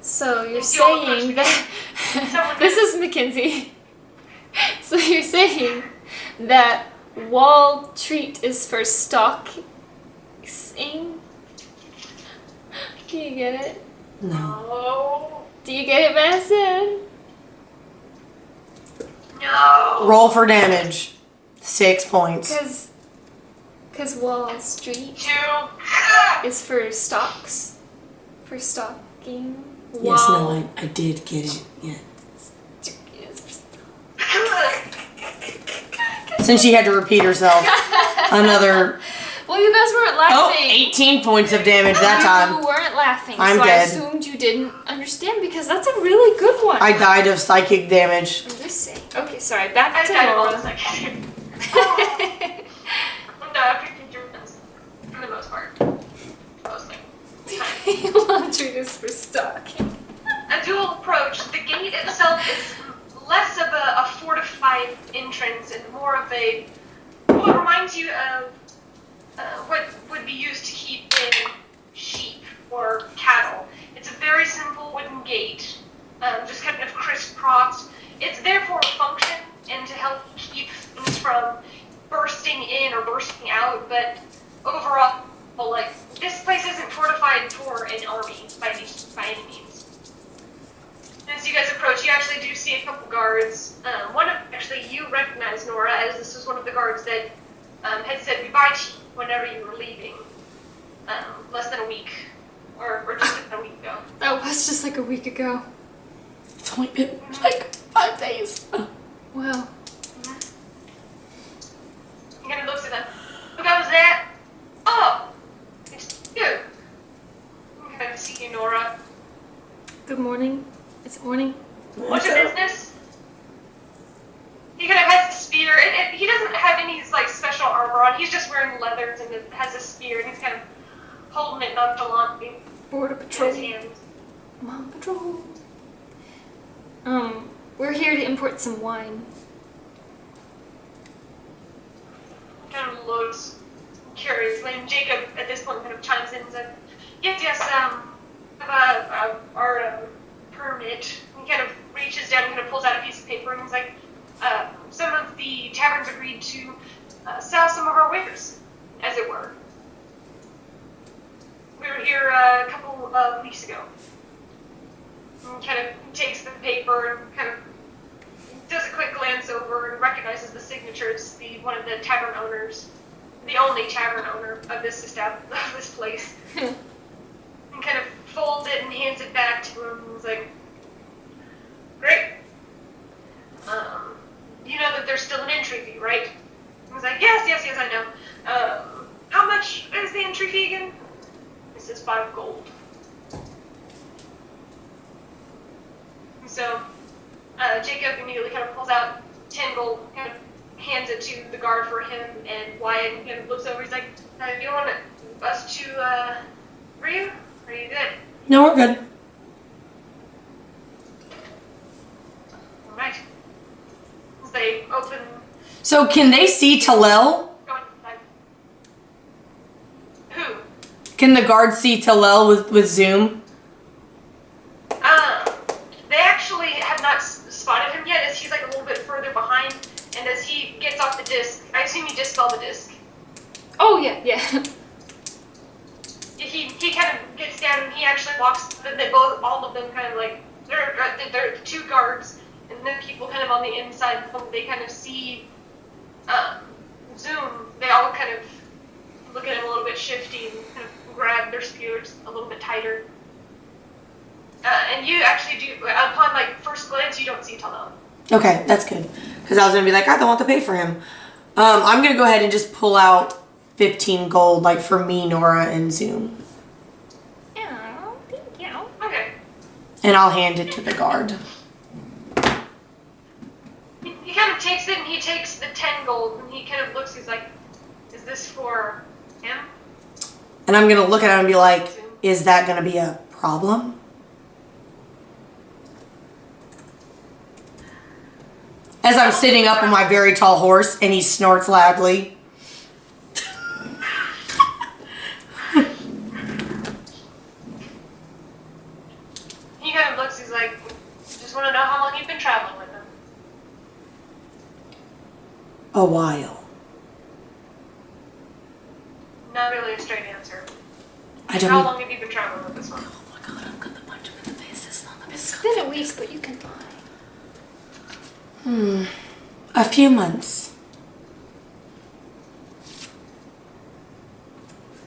So you're saying that this is Mackenzie. So you're saying that wall treat is for stalking? Do you get it? No. Do you get it, Madison? No. Roll for damage. 6 points. Because wall street 2. is for stalks. For stalking. Yes, no, I did get it. Yeah. Since she had to repeat herself, another. Well, you guys weren't laughing. 18 points of damage that time. You weren't laughing, I'm so dead. I assumed you didn't understand because that's a really good one. I died of psychic damage. I'm just saying. Okay, sorry. Back I to died Nora. for a second. No, I picked your friends for the most part. Mostly. Wall treat is for stalking. A dual approach. The gate itself is less of a fortified entrance and more of a what reminds you of what would be used to keep in sheep or cattle. It's a very simple wooden gate, just kind of crisscrossed. It's there for a function and to help keep things from bursting in or bursting out, but overall, like, this place isn't fortified for an army by any means. As you guys approach, you actually do see a couple guards. You recognize Nora, as this was one of the guards that had said goodbye to you whenever you were leaving, less than a week, or just a week ago. That was just like a week ago. It's only been like 5 days. Wow. He kind of looks at them. Who was that? Oh, it's you. I'm kind of see you, Nora. Good morning. Is it morning? What's your business? He kind of has a spear, and he doesn't have any like special armor on. He's just wearing leathers and has a spear, and he's kind of holding it nonchalantly Border in Patrol. his hand. I'm on patrol. We're here to import some wine. Kind of looks curiously, and Jacob at this point kind of chimes in and says, yes, our permit. He kind of reaches down and kind of pulls out a piece of paper, and he's like, some of the taverns agreed to sell some of our wares, as it were. We were here a couple of weeks ago. And kind of takes the paper and kind of does a quick glance over and recognizes the signature. It's one of the tavern owners, the only tavern owner of this place. And kind of folds it and hands it back to him. And he's like, great. You know that there's still an entry fee, right? I was like, yes, I know. How much is the entry fee again? It says 5 gold. And so, Jacob immediately kind of pulls out 10 gold, kind of hands it to the guard for him, and Wyatt kind of looks over, he's like, do you want us to, for you? Are you good? No, we're good. they open. So can they see Tal'el? Who? Can the guards see Tal'el with zoom? They actually have not spotted him yet, as he's like a little bit further behind, and as he gets off the disc, I assume you dispel the disc. Oh, yeah. He kind of gets down and he actually walks. They both, all of them, kind of like they're the two guards, and then people kind of on the inside. They kind of see Zoom. They all kind of look at him a little bit shifty and kind of grab their spears a little bit tighter. And you actually do, upon like first glance, you don't see Tal'el. Okay, that's good. Because I was going to be like, I don't want to pay for him. I'm going to go ahead and just pull out 15 gold, like for me, Nora, and Zoom. Oh, thank you. Okay. And I'll hand it to the guard. He kind of takes it and he takes the 10 gold and he kind of looks, he's like, is this for him? And I'm going to look at him and be like, is that going to be a problem? As I'm sitting up on my very tall horse and he snorts loudly. He kind of looks, he's like, just want to know how long you've been traveling with him. A while. Not really a straight answer. I don't How need- long have you been traveling with this one? Oh my god, I'm gonna punch him in the face. It's not the best. It's been a week, but you can lie. A few months.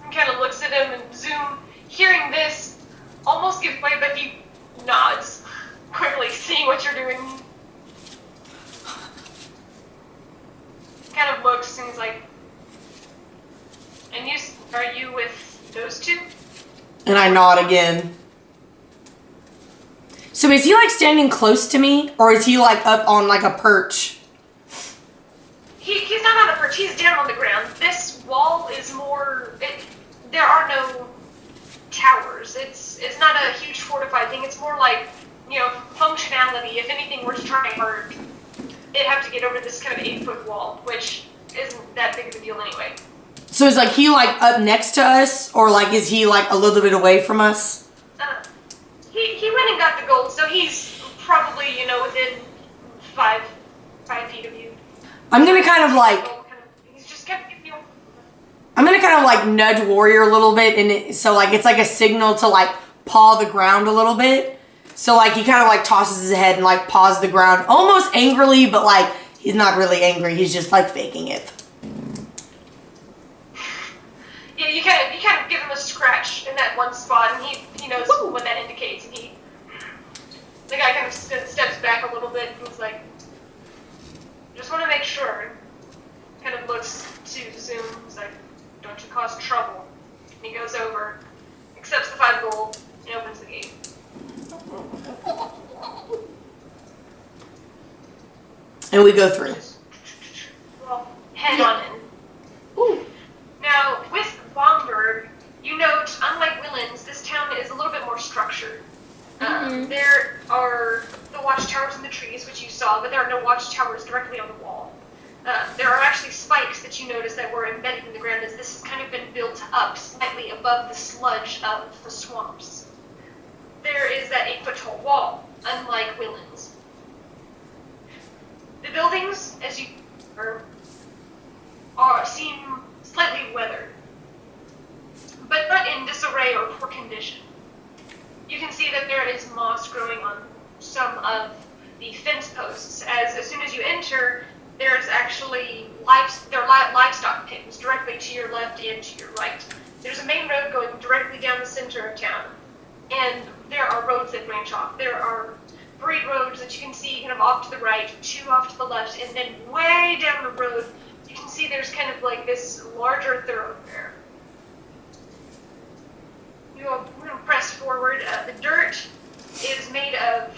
He kind of looks at him and Zoom, hearing this, almost gives way, but he nods quickly, seeing what you're doing. Kind of looks and he's like, and are you with those two? And I nod again. So is he like standing close to me, or is he like up on like a perch? He's not on a perch, he's down on the ground. This wall is more, there are no towers. It's not a huge fortified thing. It's more like, functionality. If anything were to try and hurt, it'd have to get over this kind of 8-foot wall, which isn't that big of a deal anyway. So is like he like up next to us, or like is he like a little bit away from us? He went and got the gold, so he's probably, within 5 feet of you. I'm gonna kind of like, He's just kind of, I'm gonna kind of like nudge Warrior a little bit, and so like it's like a signal to like paw the ground a little bit. So like he kind of like tosses his head and like paws the ground almost angrily, but like he's not really angry. He's just like faking it. Yeah, you kind of give him a scratch in that one spot, and he knows what that indicates. And the guy kind of steps back a little bit and he's like, just want to make sure. Kind of looks to Zoom. He's like, don't you cause trouble. And he goes over, accepts the 5 gold, and opens the gate. And we go through. Well, head on in. Ooh. Now, with Bamburgh, you note, unlike Willends, this town is a little bit more structured. There are the watchtowers in the trees, which you saw, but there are no watchtowers directly on the wall. There are actually spikes that you notice that were embedded in the ground, as this has kind of been built up slightly above the sludge of the swamps. There is that 8-foot tall wall, unlike Willends. The buildings, as you seem slightly weathered, but not in disarray or poor condition. You can see that there is moss growing on some of the fence posts. As soon as you enter, there's actually livestock pens directly to your left and to your right. There's a main road going directly down the center of town, and there are roads that branch off. There are 3 roads that you can see kind of off to the right, 2 off to the left, and then way down the road, you can see there's kind of like this larger thoroughfare. We're going to press forward. The dirt is made of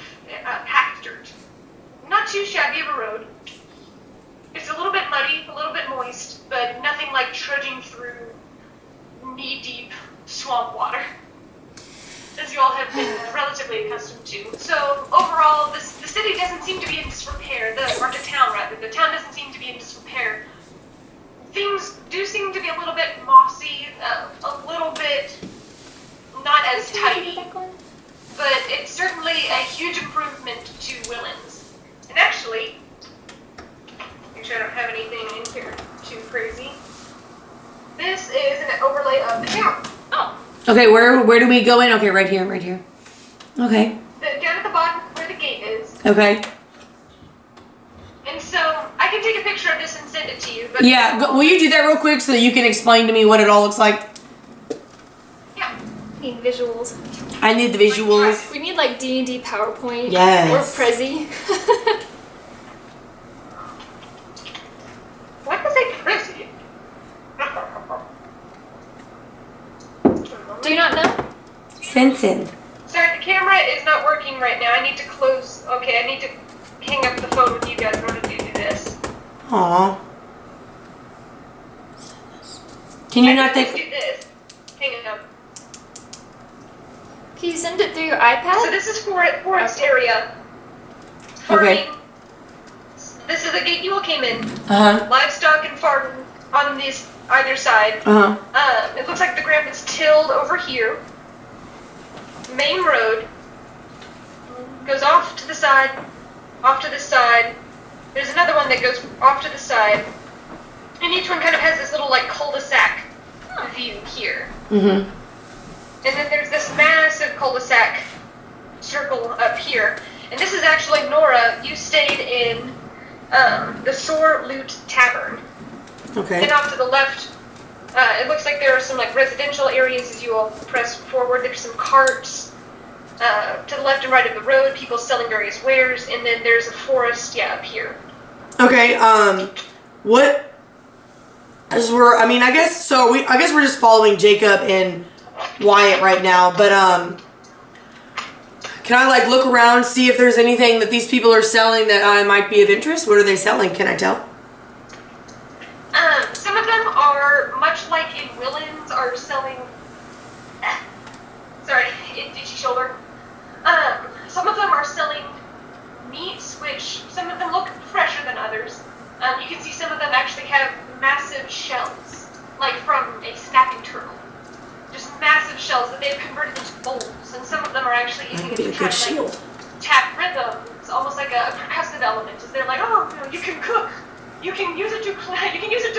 packed dirt. Not too shabby of a road. It's a little bit muddy, a little bit moist, but nothing like trudging through knee-deep swamp water, as you all have been relatively accustomed to. So overall, the city doesn't seem to be in disrepair, or the town rather. the town doesn't seem to be in disrepair. Things do seem to be a little bit mossy, a little bit not as tidy, but it's certainly a huge improvement to Willends. And actually, make sure I don't have anything in here too crazy. This is an overlay of the town. Oh. Okay, where do we go in? Okay, right here, right here. Okay. Down at the bottom where the gate is. Okay. And so I can take a picture of this and send it to you. But Yeah, will you do that real quick so that you can explain to me what it all looks like? Yeah. Need visuals. I need the visuals. We need like D&D PowerPoint. Yes. Or Prezi. What was a Prezi? Do you not know? Sensen. Sorry, the camera is not working right now. I need to close. Okay, I need to hang up the phone with you guys in order to do this. Aww. Can you not do take... this? Hang it up. Can you send it through your iPad? So this is forest area. Okay. Farming. This is the gate you all came in. Uh-huh. Livestock and farming on this either side. Uh-huh. It looks like the ground is tilled over here. Main road goes off to the side, off to the side. There's another one that goes off to the side. And each one kind of has this little like cul-de-sac view here. Mm-hmm. And then there's this massive cul-de-sac circle up here. And this is actually, Nora, you stayed in the Sore Loot Tavern. Okay. And off to the left, it looks like there are some like residential areas as you all press forward. There's some carts. To the left and right of the road, people selling various wares. And then there's a forest, up here. Okay, what... I guess we're just following Jacob and Wyatt right now, but, can I, like, look around, see if there's anything that these people are selling that might be of interest? What are they selling? Can I tell? Some of them are, much like in Willends, are selling... Sorry, itchy shoulder. Some of them are selling meats, which some of them look fresher than others. You can see some of them actually have massive shells, like from a snapping turtle. Just massive shells that they've converted into bowls, and some of them are actually using it to try to like, tap rhythms, almost like a percussive element. Is they're like, oh, you can cook, you can use it to cook, you can use it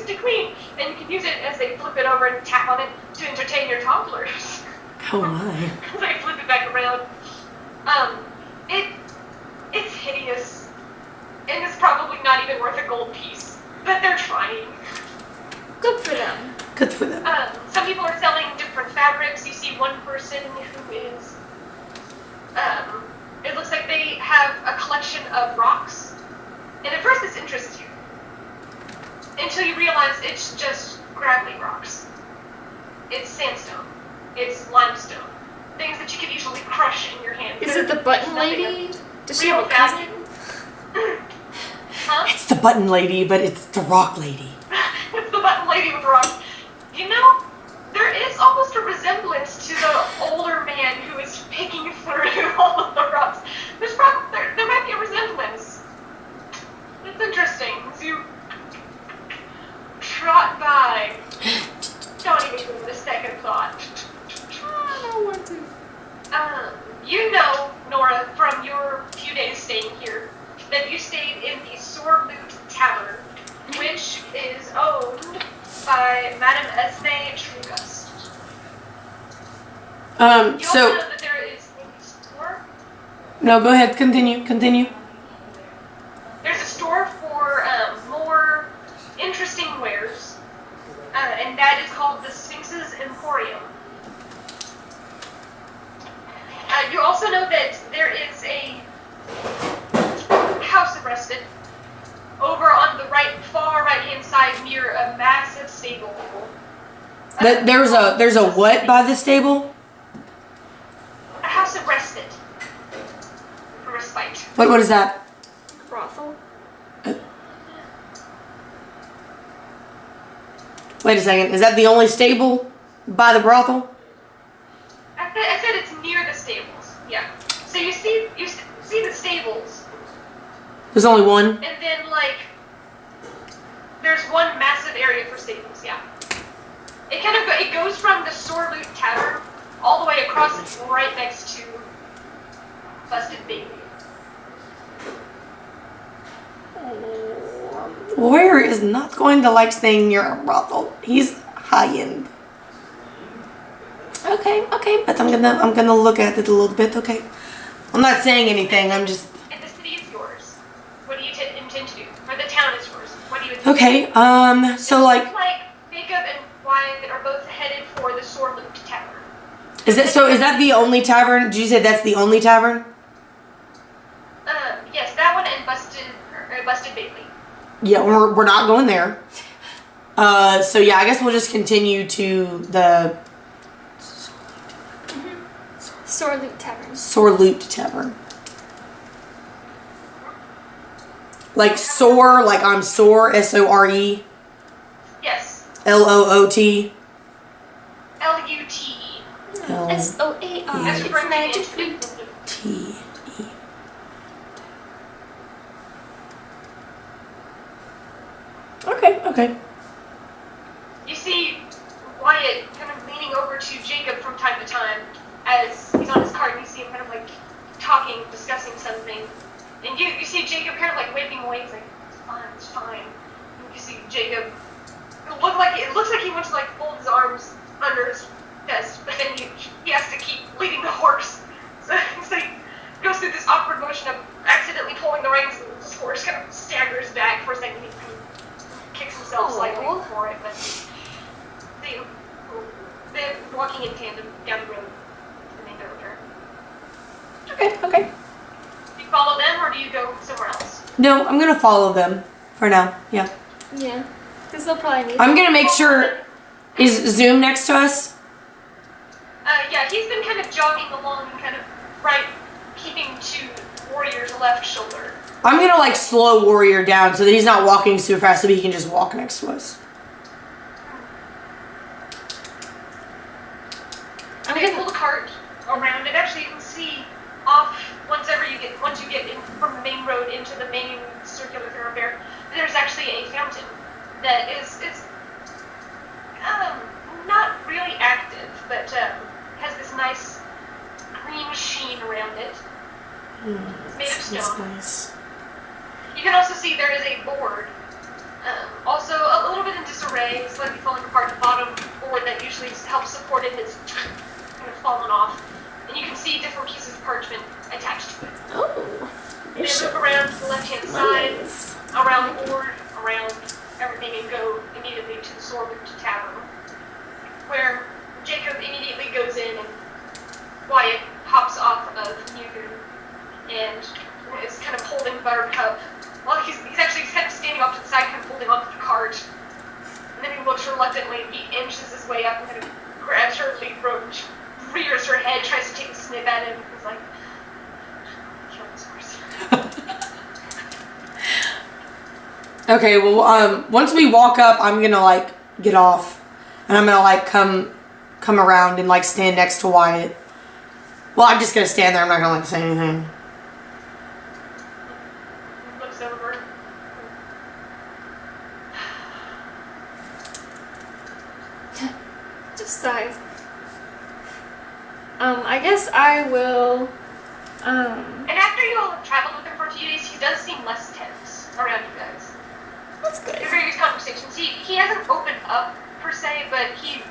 to clean, and you can use it as they flip it over and tap on it to entertain your toddlers. Oh my! They flip it back around. It's hideous, and it's probably not even worth a gold piece, but they're trying. Good for them. Good for them. Some people are selling different fabrics. You see one person who is, it looks like they have a collection of rocks. And at first this interests you. Until you realize it's just gravelly rocks. It's sandstone. It's limestone. Things that you can easily crush in your hand. Is it the button lady? Does she have a cousin? Huh? It's the button lady, but it's the rock lady. It's the button lady with the rocks. You know, there is almost a resemblance to the older man who is picking through all of the rocks. There might be a resemblance. It's interesting. As you trot by, don't even give it a second thought. I don't want to. You know, Nora, from your few days staying here, that you stayed in the Sore Loot Tavern, which is owned by Madame Esme Trugust. You also know that there is a store? No, go ahead. Continue. There's a store for more interesting wares, and that is called the Sphinx's Emporium. You also know that there is a house of respite over on the far right-hand side near a massive stable. There's a what by the stable? A house of respite. For respite. What is that? Brothel? Wait a second. Is that the only stable by the brothel? I said it's near the stables. Yeah. So you see the stables, There's only one? and then there's one massive area for stables, yeah. It kind of it goes from the Sorloot Tavern all the way across and it's right next to Busted Baby. Warrior is not going to like staying near a brothel. He's high end. Okay, but I'm gonna look at it a little bit. Okay, I'm not saying anything. I'm just. And the city is yours. What do you intend to do? Or the town is yours. What do you intend Okay. to do? So like Jacob and Wyatt are both headed for the Sorloot Tavern. Is that the only tavern? Did you say that's the only tavern? Yes, that one and Busted Bailey. Yeah, we're not going there. So yeah, I guess we'll just continue to the Sorloot Tavern. Sorloot Tavern. Like sore, like I'm sore, S-O-R-E. Yes. L-O-O-T. L-U-T-E. S-O-A-R. That's It's for magic flute. T-E. Okay. You see Wyatt kind of leaning over to Jacob from time to time as he's on his cart, and you see him kind of like talking, discussing something. And you see Jacob kind of like waving away. He's like, it's fine. And you see Jacob. It looks like he wants to like fold his arms under his chest, but then he has to keep leading the horse. So he goes through this awkward motion of accidentally pulling the reins, and his horse kind of staggers back for a second. He kicks himself slightly for it, but they're walking in tandem down the road and make their return. Okay. Do you follow them or do you go somewhere else? No, I'm gonna follow them for now. Yeah. Yeah, because they'll probably need I'm gonna make sure. Is Zoom next to us? Yeah, he's been kind of jogging along and kind of keeping to Warrior's left shoulder. I'm gonna like slow Warrior down so that he's not walking super fast, so he can just walk next to us. They pull the cart around, and actually you can see off once you get in from the main road into the main circular thoroughfare, there's actually a fountain that is not really active, but has this nice green sheen around it. It's made of stone. Nice. You can also see there is a board, also a little bit in disarray, slightly falling apart. The bottom board that usually helps support it has kind of fallen off, and you can see different pieces of parchment attached to it. Oh. They move around to the left-hand side, around the board, around everything, and go immediately to the Sorloot Tavern, where Jacob immediately goes in and Wyatt hops off of Newton and is kind of holding Buttercup. Well, he's actually kind of standing off to the side, kind of holding onto the cart. And then he looks reluctantly, he inches his way up and kind of grabs her lead rope, rears her head, tries to take a snip at him. He's like, kill this horse. Okay, well, once we walk up, I'm gonna like get off, and I'm gonna like come around and like stand next to Wyatt. Well, I'm just gonna stand there. I'm not gonna like say anything. Looks over. Just sighs. I guess I will, And after you all have traveled with him for a few days, he does seem less tense around you guys. That's good. They're very good conversations. He hasn't opened up per se, but he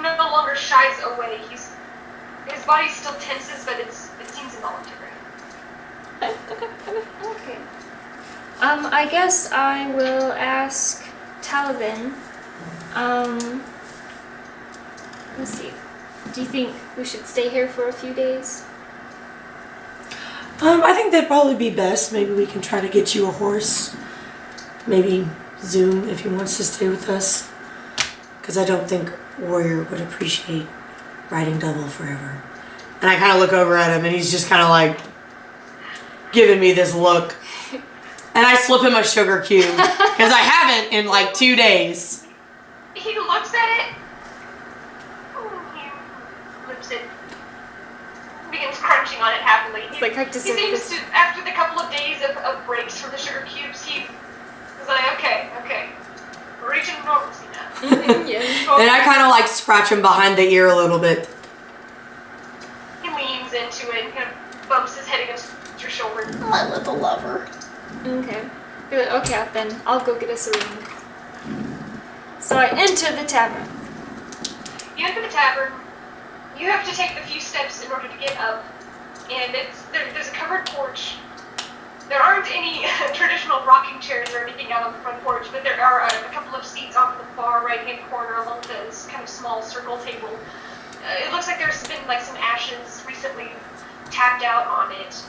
no longer shies away. His body still tenses, but it seems involuntary. Okay. I guess I will ask Talavin. Let's see. Do you think we should stay here for a few days? I think that'd probably be best. Maybe we can try to get you a horse. Maybe Zoom if he wants to stay with us. Because I don't think Warrior would appreciate riding double forever. And I kind of look over at him and he's just kind of like giving me this look. And I slip him a sugar cube because I haven't in like 2 days. He looks at it. He lips it. Begins crunching on it happily. It's like I He deserve seems this. to, after the couple of days of breaks from the sugar cubes, he's like, okay. reaching normalcy now. Yeah. And I kind of like scratch him behind the ear a little bit. He leans into it and kind of bumps his head against your shoulder. My little lover. Okay. Be like, okay, then I'll go get us a room. So I enter the tavern. You enter the tavern. You have to take a few steps in order to get up, and there's a covered porch. There aren't any traditional rocking chairs or anything out on the front porch, but there are a couple of seats off the far right-hand corner along this kind of small circle table. It looks like there's been like some ashes recently tapped out on it,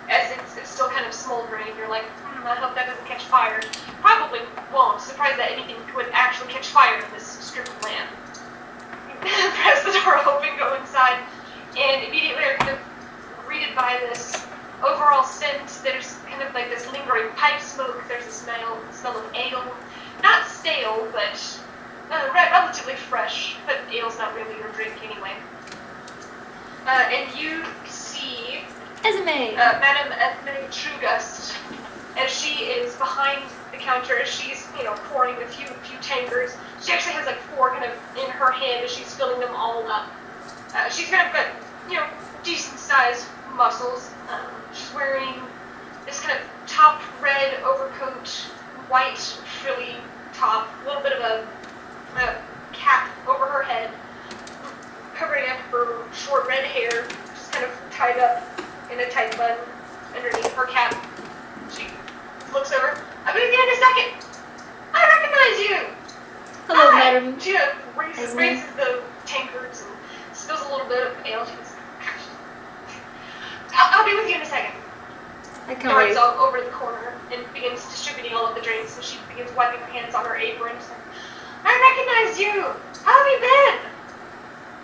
as it's still kind of smoldering. You're like, I hope that doesn't catch fire. Probably won't. Surprised that anything would actually catch fire in this strip of land. Press the door open, go inside, and immediately are kind of greeted by this overall scent. There's kind of like this lingering pipe smoke. There's a smell of ale. Not stale, but relatively fresh. But ale's not really your drink anyway. And you see Esme. Madame Esme Trugust, as she is behind the counter, as she's, pouring a few tankers. She actually has like 4 kind of in her hand as she's filling them all up. She's kind of got, decent sized muscles. She's wearing this kind of top red overcoat, white frilly top, a little bit of a cap over her head, covering up her short red hair, just kind of tied up in a tight bun underneath her cap. She looks over. I'll be with you in a second. I recognize you. Hello, Hi. madam. She raises the tankards and spills a little bit of ale. She goes, I'll be with you in a second. I can't Nora's wait. over the corner and begins distributing all of the drinks, and she begins wiping her hands on her apron. She's like, I recognize you. How have you been?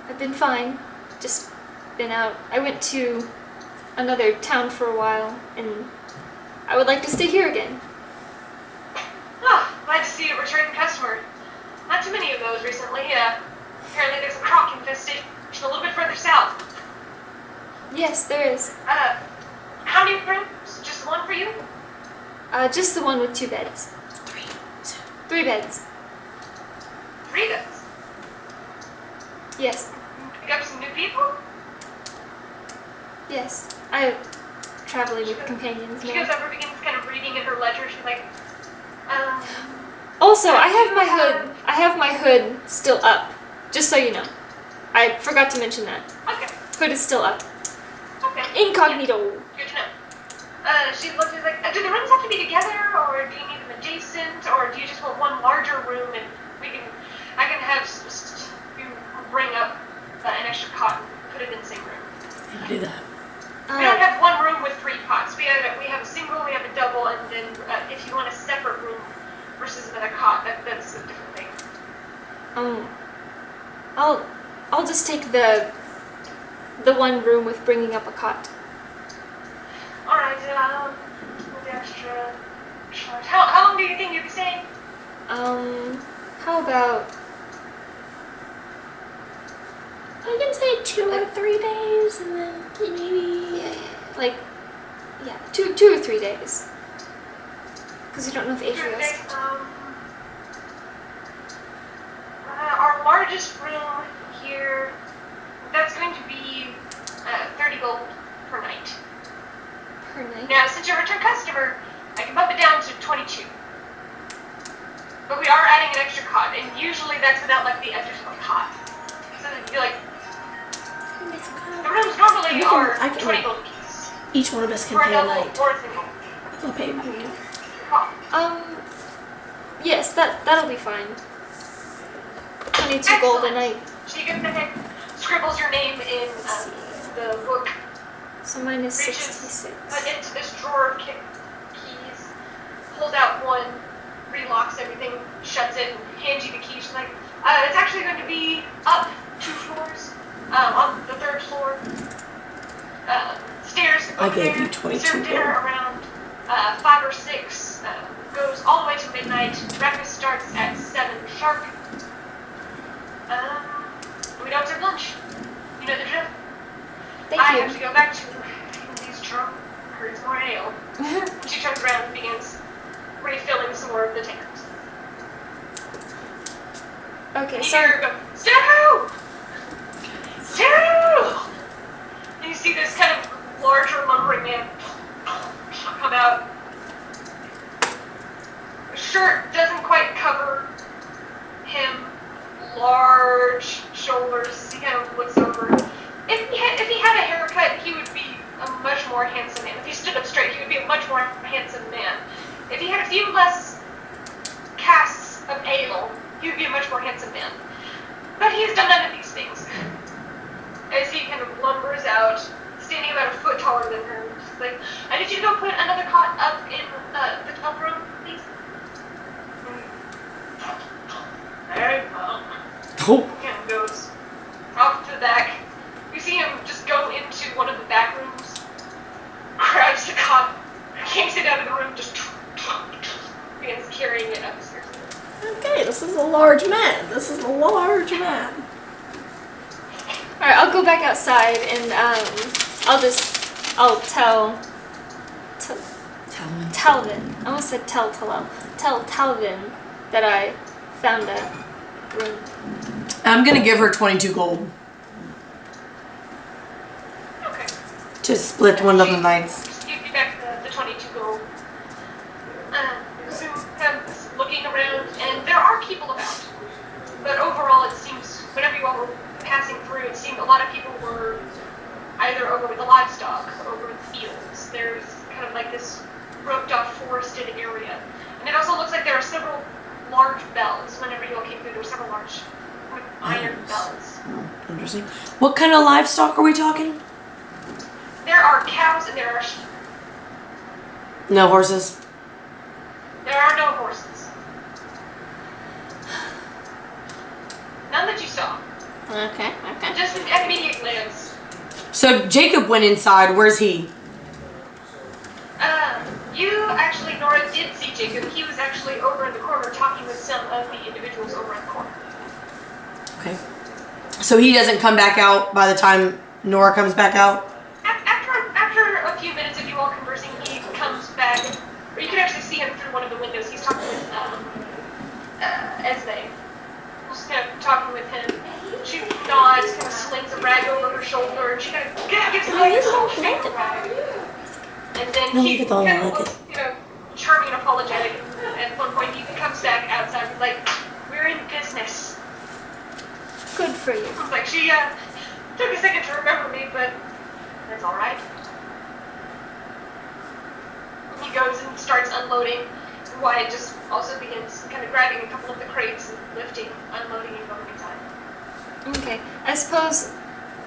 I've been fine. Just been out. I went to another town for a while, and I would like to stay here again. Oh, glad to see a returning customer. Not too many of those recently. Apparently there's a croc infestation a little bit further south. Yes, there is. How many rooms? Just one for you? Just the one with 2 beds. 3 beds. 3 beds. Yes. Pick up some new people? Yes. I'm traveling with companions She goes now. over, begins kind of reading in her ledger. She's like, Also, I have my hood still up. Just so you know. I forgot to mention that. okay, Hood is still up. okay. Incognito. Good to know. She looks like, do the rooms have to be together, or do you need them adjacent, or do you just want one larger room and I can have you bring up an extra cot and put it in the same room. I'll do that. We don't have one room with 3 cots. We have a single, we have a double, and then if you want a separate room versus another cot, that's a different thing. I'll just take the one room with bringing up a cot. All right, with the extra charge. How long do you think you'll be staying? How about I can say 2 or 3 days, and then maybe like 2 or 3 days? Because you don't know if Adriel's. Our largest room here, that's going to be 30 gold per night. Per night. Now, since you're a return customer, I can bump it down to 22. But we are adding an extra cot, and usually that's without like the additional cot. So it'd be like, the rooms normally are 20 gold keys. Each one of us can For a pay a double night. or a single. I'll pay you. Cot. Yes, that'll be fine. 22 gold a night. She goes ahead, scribbles your name in the book, So mine is reaches 66. into this drawer of keys, pulls out one, relocks everything, shuts it, and hands you the key. She's like, it's actually going to be up 2 floors, on the 3rd floor. Stairs I over gave there, you 22 serve dinner gold. around 5 or 6, goes all the way to midnight. Breakfast starts at 7 sharp. We don't serve lunch. You know the drill. Thank I you. have to go back to these drunkards more ale. She turns around and begins refilling some more of the tankers. Okay, You so hear her go, Sue! Sue! And you see this kind of larger lumbering man come out. The shirt doesn't quite cover him. Large shoulders as he kind of looks over. If he had a haircut, he would be a much more handsome man. If he stood up straight, he would be a much more handsome man. If he had a few less casts of ale, he would be a much more handsome man. But he has done none of these things. As he kind of lumbers out, standing about a foot taller than her, she's like, I need you to go put another cot up in the top room, please. Alright, well. Oh. And goes off to the back. You see him just go into one of the back rooms, grabs the cot, yanks it out of the room, just begins carrying it upstairs. Okay, this is a large man. This is a large man. alright, I'll go back outside and I'll tell Talavin. I almost said tell Talavin that I found a room. I'm gonna give her 22 gold Okay. to split one of the nights. Just give you back the 22 gold. So kind of looking around, and there are people about. But overall, it seems, whenever you all were passing through, it seemed a lot of people were either over with the livestock, or over in the fields. There's kind of like this roped-off forested area. And it also looks like there are several large bells. Whenever you all came through, there were several large iron bells. Oh, interesting. What kind of livestock are we talking? There are cows and there are sheep. No horses. There are no horses. None that you saw. Okay. Just an immediate glance. So Jacob went inside. Where's he? You actually, Nora, did see Jacob. He was actually over in the corner talking with some of the individuals over in the corner. Okay. So he doesn't come back out by the time Nora comes back out? After a few minutes of you all conversing, he comes back, or you can actually see him through one of the windows. He's talking with Esme. Just kind of talking with him. She nods, kind of slings a rag over her shoulder, and she kind of gives him like a little finger rag. And then he kind of looks, charming and apologetic. At one point, he comes back outside and like, we're in business. Good for you. I was like, she took a second to remember me, but that's all right. He goes and starts unloading. Wyatt just also begins kind of grabbing a couple of the crates and lifting, unloading, and going inside. Okay. I suppose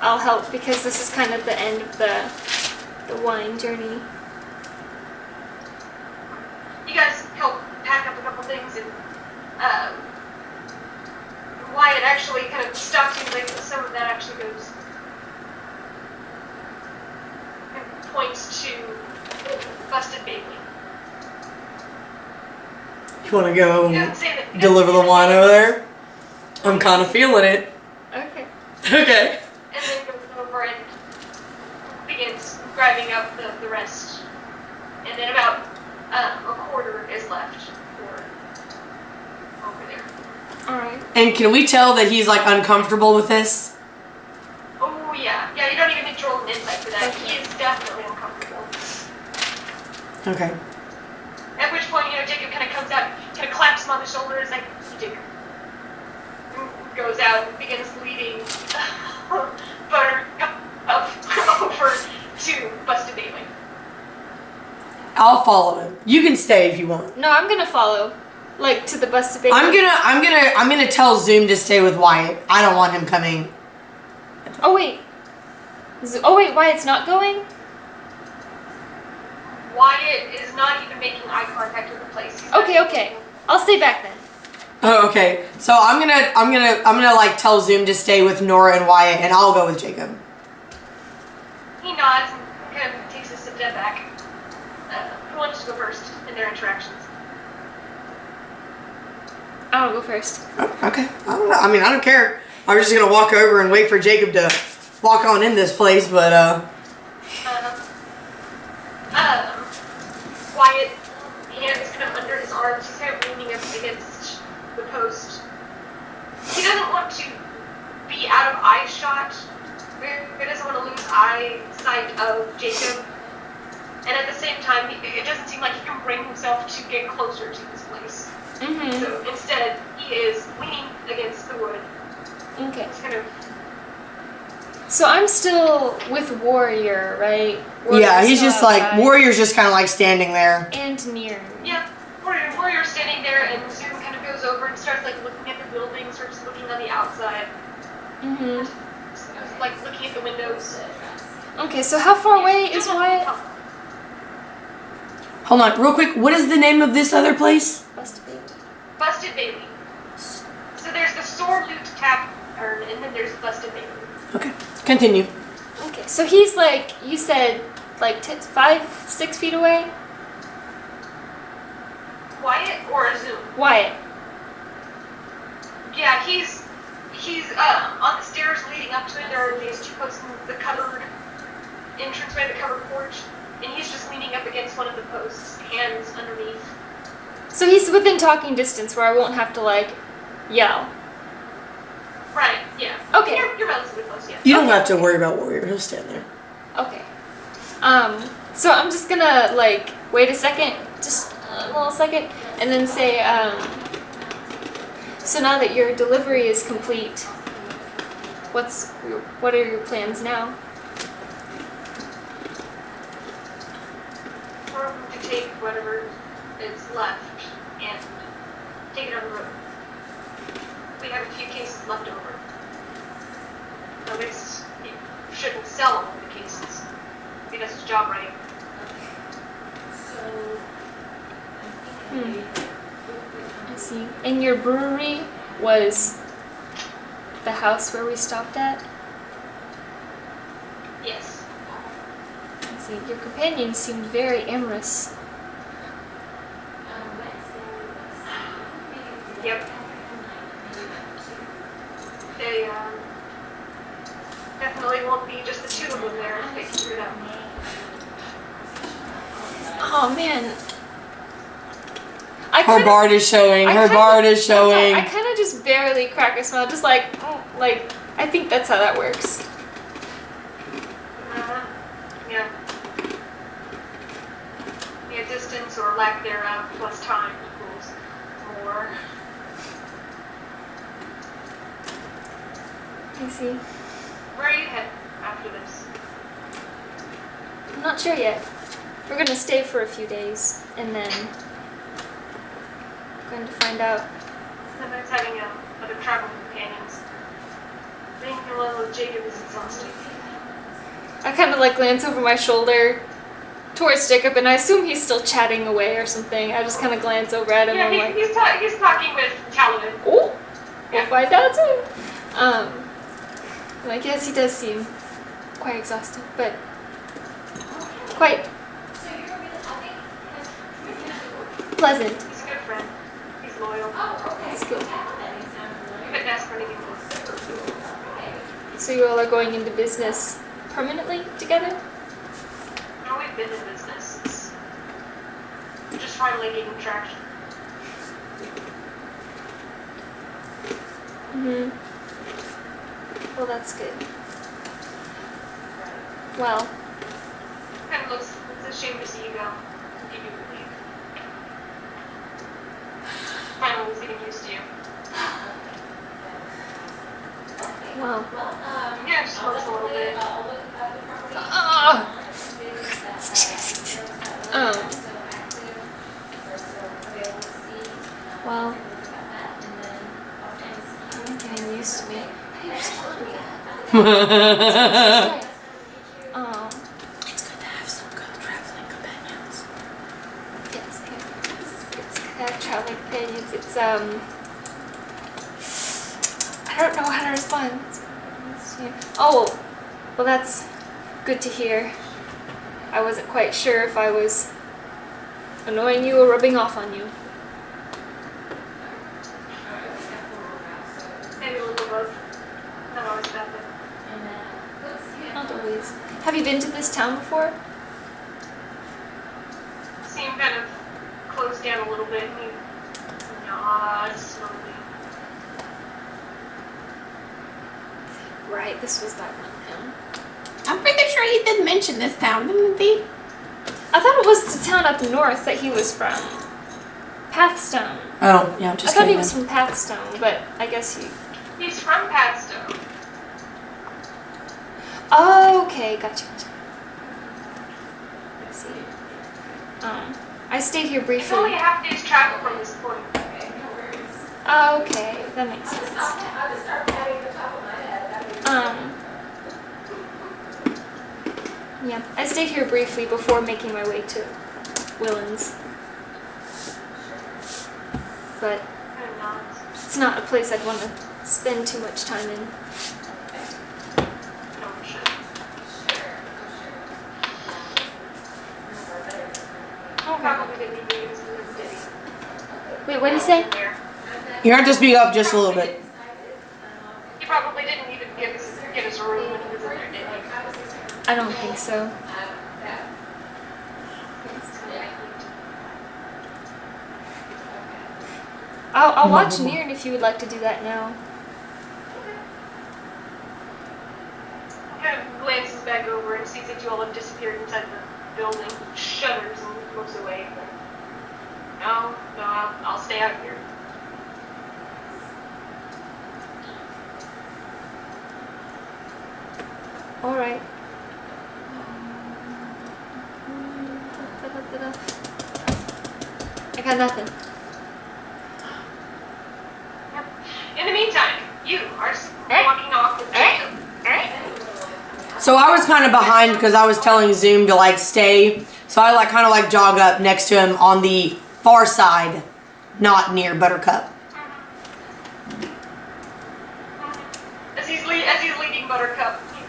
I'll help because this is kind of the end of the wine journey. You guys help pack up a couple things, and Wyatt actually kind of stops you, like some of that actually goes and points to busted baby. You want to go He doesn't say that. deliver the wine over there? I'm kind of feeling it. Okay. Okay. And then goes over and begins grabbing up the rest. And then about a quarter is left for over there. Alright. And can we tell that he's like uncomfortable with this? Oh yeah. Yeah, you don't even need to roll an insight for that. Okay. He is definitely uncomfortable. Okay. At which point, Jacob kind of comes out, kind of claps him on the shoulder, is like, Jacob. And goes out and begins leading Buttercup over to Busted Bailey. I'll follow him. You can stay if you want. No, I'm gonna follow. Like to the busted baby. I'm gonna tell Zoom to stay with Wyatt. I don't want him coming. Oh wait. Wyatt's not going? Wyatt is not even making eye contact with the place. He's Okay. I'll stay back then. Oh, okay. So I'm gonna like tell Zoom to stay with Nora and Wyatt, and I'll go with Jacob. He nods and kind of takes a step back. Who wants to go first in their interactions? I'll go first. Oh, okay. I don't know. I mean, I don't care. I'm just gonna walk over and wait for Jacob to walk on in this place, but Wyatt, hands kind of under his arms, he's kind of leaning up against the post. he doesn't want to be out of eyeshot. He doesn't want to lose eyesight of Jacob. And at the same time, it doesn't seem like he can bring himself to get closer to this place. Mm-hmm. So instead, he is leaning against the wood. Okay. Just kind of. So I'm still with Warrior, right? Yeah, he's still just like, outside. Warrior's just kind of like standing there. And near. Yeah, Warrior's standing there, and Zoom kind of goes over and starts like looking at the building, starts looking on the outside, Mm-hmm. like looking at the windows. Okay, so how far away is Wyatt? Hold on, real quick. What is the name of this other place? Busted Baby. Busted Bailey. So there's the Sword Loot Tavern, and then there's Busted Bailey. Okay, continue. Okay, so he's like, you said, like 5-6 feet away? Wyatt or Zoom? Wyatt. Yeah, he's on the stairs leading up to it. There are these two posts in the covered entranceway, the covered porch, and he's just leaning up against one of the posts, hands underneath. So he's within talking distance where I won't have to like yell. Right, yeah. Okay. You're relatively close, yeah. You don't have to worry about Warrior. He'll stand there. Okay. So I'm just gonna like wait a second, just a little second, and then say, so now that your delivery is complete, what are your plans now? We're going to take whatever is left and take it on the road. We have a few cases left over. At least he shouldn't sell all the cases. If he does his job right. I see. And your brewery was the house where we stopped at? Yes. I see. Your companion seemed very amorous. Yep. They definitely won't be just the two of them there if they screw it up. Oh man. Her bard is showing. Her bard is showing. I kind of just barely crack a smile, just like I think that's how that works. Yeah. Yeah, distance or lack thereof plus time equals more. I see. Where are you headed after this? I'm not sure yet. We're gonna stay for a few days, and then we're going to find out. Sometimes having other traveling companions. Being alone with Jacob is exhausting. I kind of like glance over my shoulder towards Jacob, and I assume he's still chatting away or something. I just kind of glance over at him. Yeah, and I'm like, he's talking with Talavin. oh, we'll find out soon. Like, yes, he does seem quite exhausted, but quite pleasant. He's a good friend. He's loyal. That's good. Couldn't ask for anything else. So you all are going into business permanently together? No, we've been in business. We're just finally getting traction. Mm-hmm. Well, that's good. Well, Kind of looks, it's a shame to see you go. You do leave. Finally was getting used to you. well. Yeah, it just works a little bit. Well, I'm getting used to it. It's good to have some good traveling companions. Yes, it's good to have traveling companions. It's I don't know how to respond. Oh, well, that's good to hear. I wasn't quite sure if I was annoying you or rubbing off on you. Maybe a little bit both. Not always bad, but Not always. Have you been to this town before? seemed kind of closed down a little bit. And he nods slowly. Right, this was that one. I'm pretty sure he did mention this town, didn't he? I thought it was the town up north that he was from. Pathstone. Oh, yeah, I just thought he kidding. was from Pathstone, but I guess he... He's from Padstone. Oh, okay, gotcha. Let's see. I stayed here It's briefly. only a half day's travel from this point. Oh, okay, that makes sense. Yeah, I stayed here briefly before making my way to Willends. But I'm not. it's not a place I'd want to spend too much time in. No, shit. Okay. Probably didn't even use the city. Wait, what did he say? You have to speak up just a little bit. He probably didn't even get his room when he was in there, did he? I don't think so. I'll watch Niern if you would like to do that now. He kind of glances back over and sees that you all have disappeared inside the building, shudders and looks away. No, I'll stay out here. All right. I got nothing. In the meantime, you are walking off with Jakob. So I was kind of behind because I was telling Zoom to like stay. So I like kind of like jog up next to him on the far side, not near Buttercup. As he's leading Buttercup, he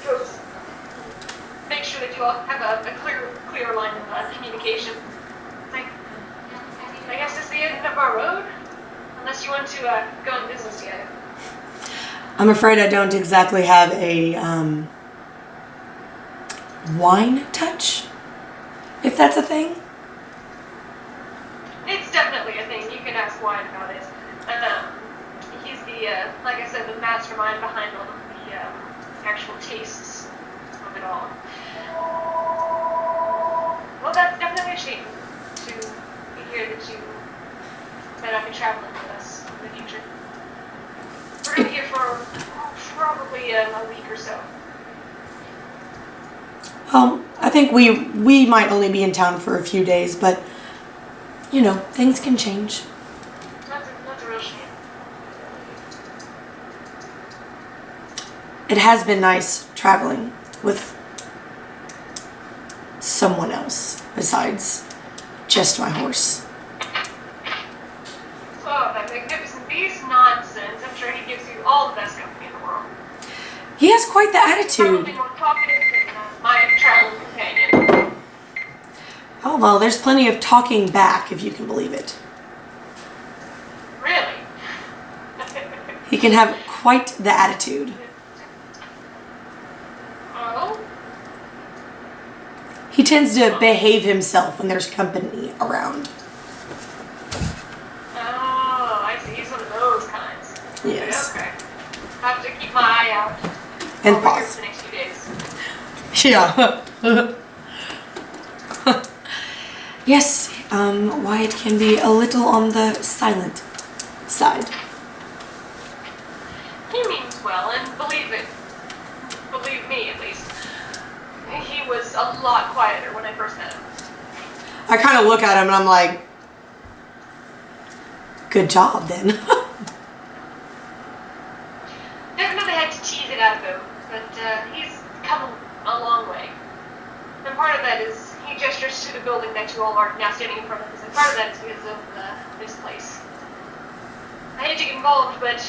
goes, make sure that you all have a clear line of communication. It's like, I guess this is the end of our road, unless you want to go in business together. I'm afraid I don't exactly have a wine touch, if that's a thing. It's definitely a thing. You can ask Wyatt about it. He's the, like I said, the mastermind behind all of the actual tastes of it all. Well, that's definitely a shame to hear that you might not be traveling with us in the future. We're going to be here for probably a week or so. I think we might only be in town for a few days, but you know, things can change. That's a real shame. It has been nice traveling with someone else besides just my horse. Oh, that magnificent beast nonsense. I'm sure he gives you all the best company in the world. He has quite the attitude. Probably more talkative than my travel companion. Oh well, there's plenty of talking back, if you can believe it. Really? He can have quite the attitude. Oh? He tends to behave himself when there's company around. Oh, I see. He's one of those kinds. Yes. Okay. I have to keep my eye out. And I'll be here pause. for the next few days. Yeah. Yes, Wyatt can be a little on the silent side. He means well, and believe me at least, he was a lot quieter when I first met him. I kind of look at him and I'm like, good job then. Definitely had to tease it out of him, but he's come a long way. And part of that is he gestures to the building that you all are now standing in front of us, and part of that is because of this place. I hate to get involved, but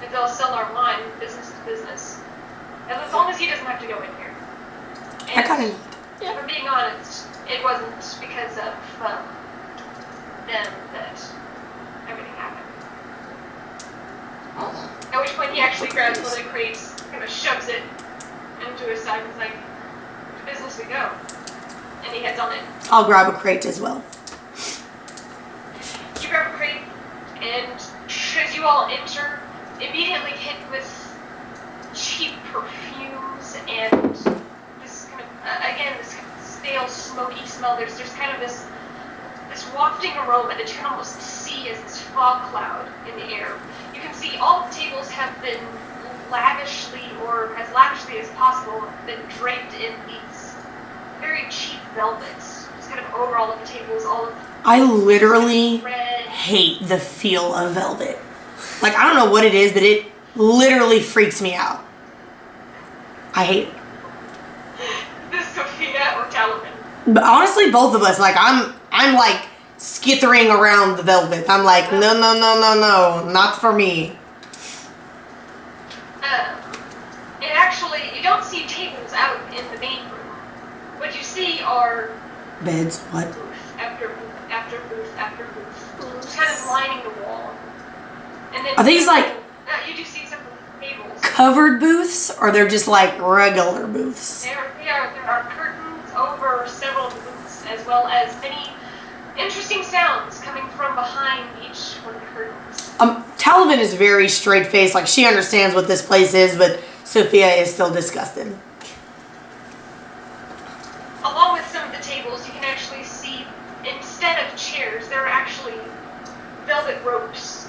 if they'll sell our wine business to business, and as long as he doesn't have to go in here. I kind of. If I'm being honest, it wasn't because of them that everything happened. At which point he actually grabs one of the crates, kind of shoves it into his side, and is like, to business we go. And he heads on it. I'll grab a crate as well. You grab a crate, and as you all enter, immediately hit with cheap perfumes and this kind of, again, this kind of stale, smoky smell. There's kind of this wafting aroma that you can almost see as this fog cloud in the air. You can see all the tables have been lavishly, or as lavishly as possible, been draped in these very cheap velvets. Just kind of over all of the tables, all of I literally red. hate the feel of velvet. Like, I don't know what it is, but it literally freaks me out. I hate it. This Sophia or Talavin. But honestly, both of us, like, I'm like skithering around the velvet. I'm like, no, not for me. And actually, you don't see tables out in the main room. What you see are Beds, what? booth after booth after booth after booth, just kind of lining the wall. And then Are these like you do see some tables. covered booths, or they're just like regular booths? There are curtains over several of the booths, as well as many interesting sounds coming from behind each one of the curtains. Talavin is very straight-faced, like she understands what this place is, but Sophia is still disgusted. Along with some of the tables, you can actually see, instead of chairs, there are actually velvet ropes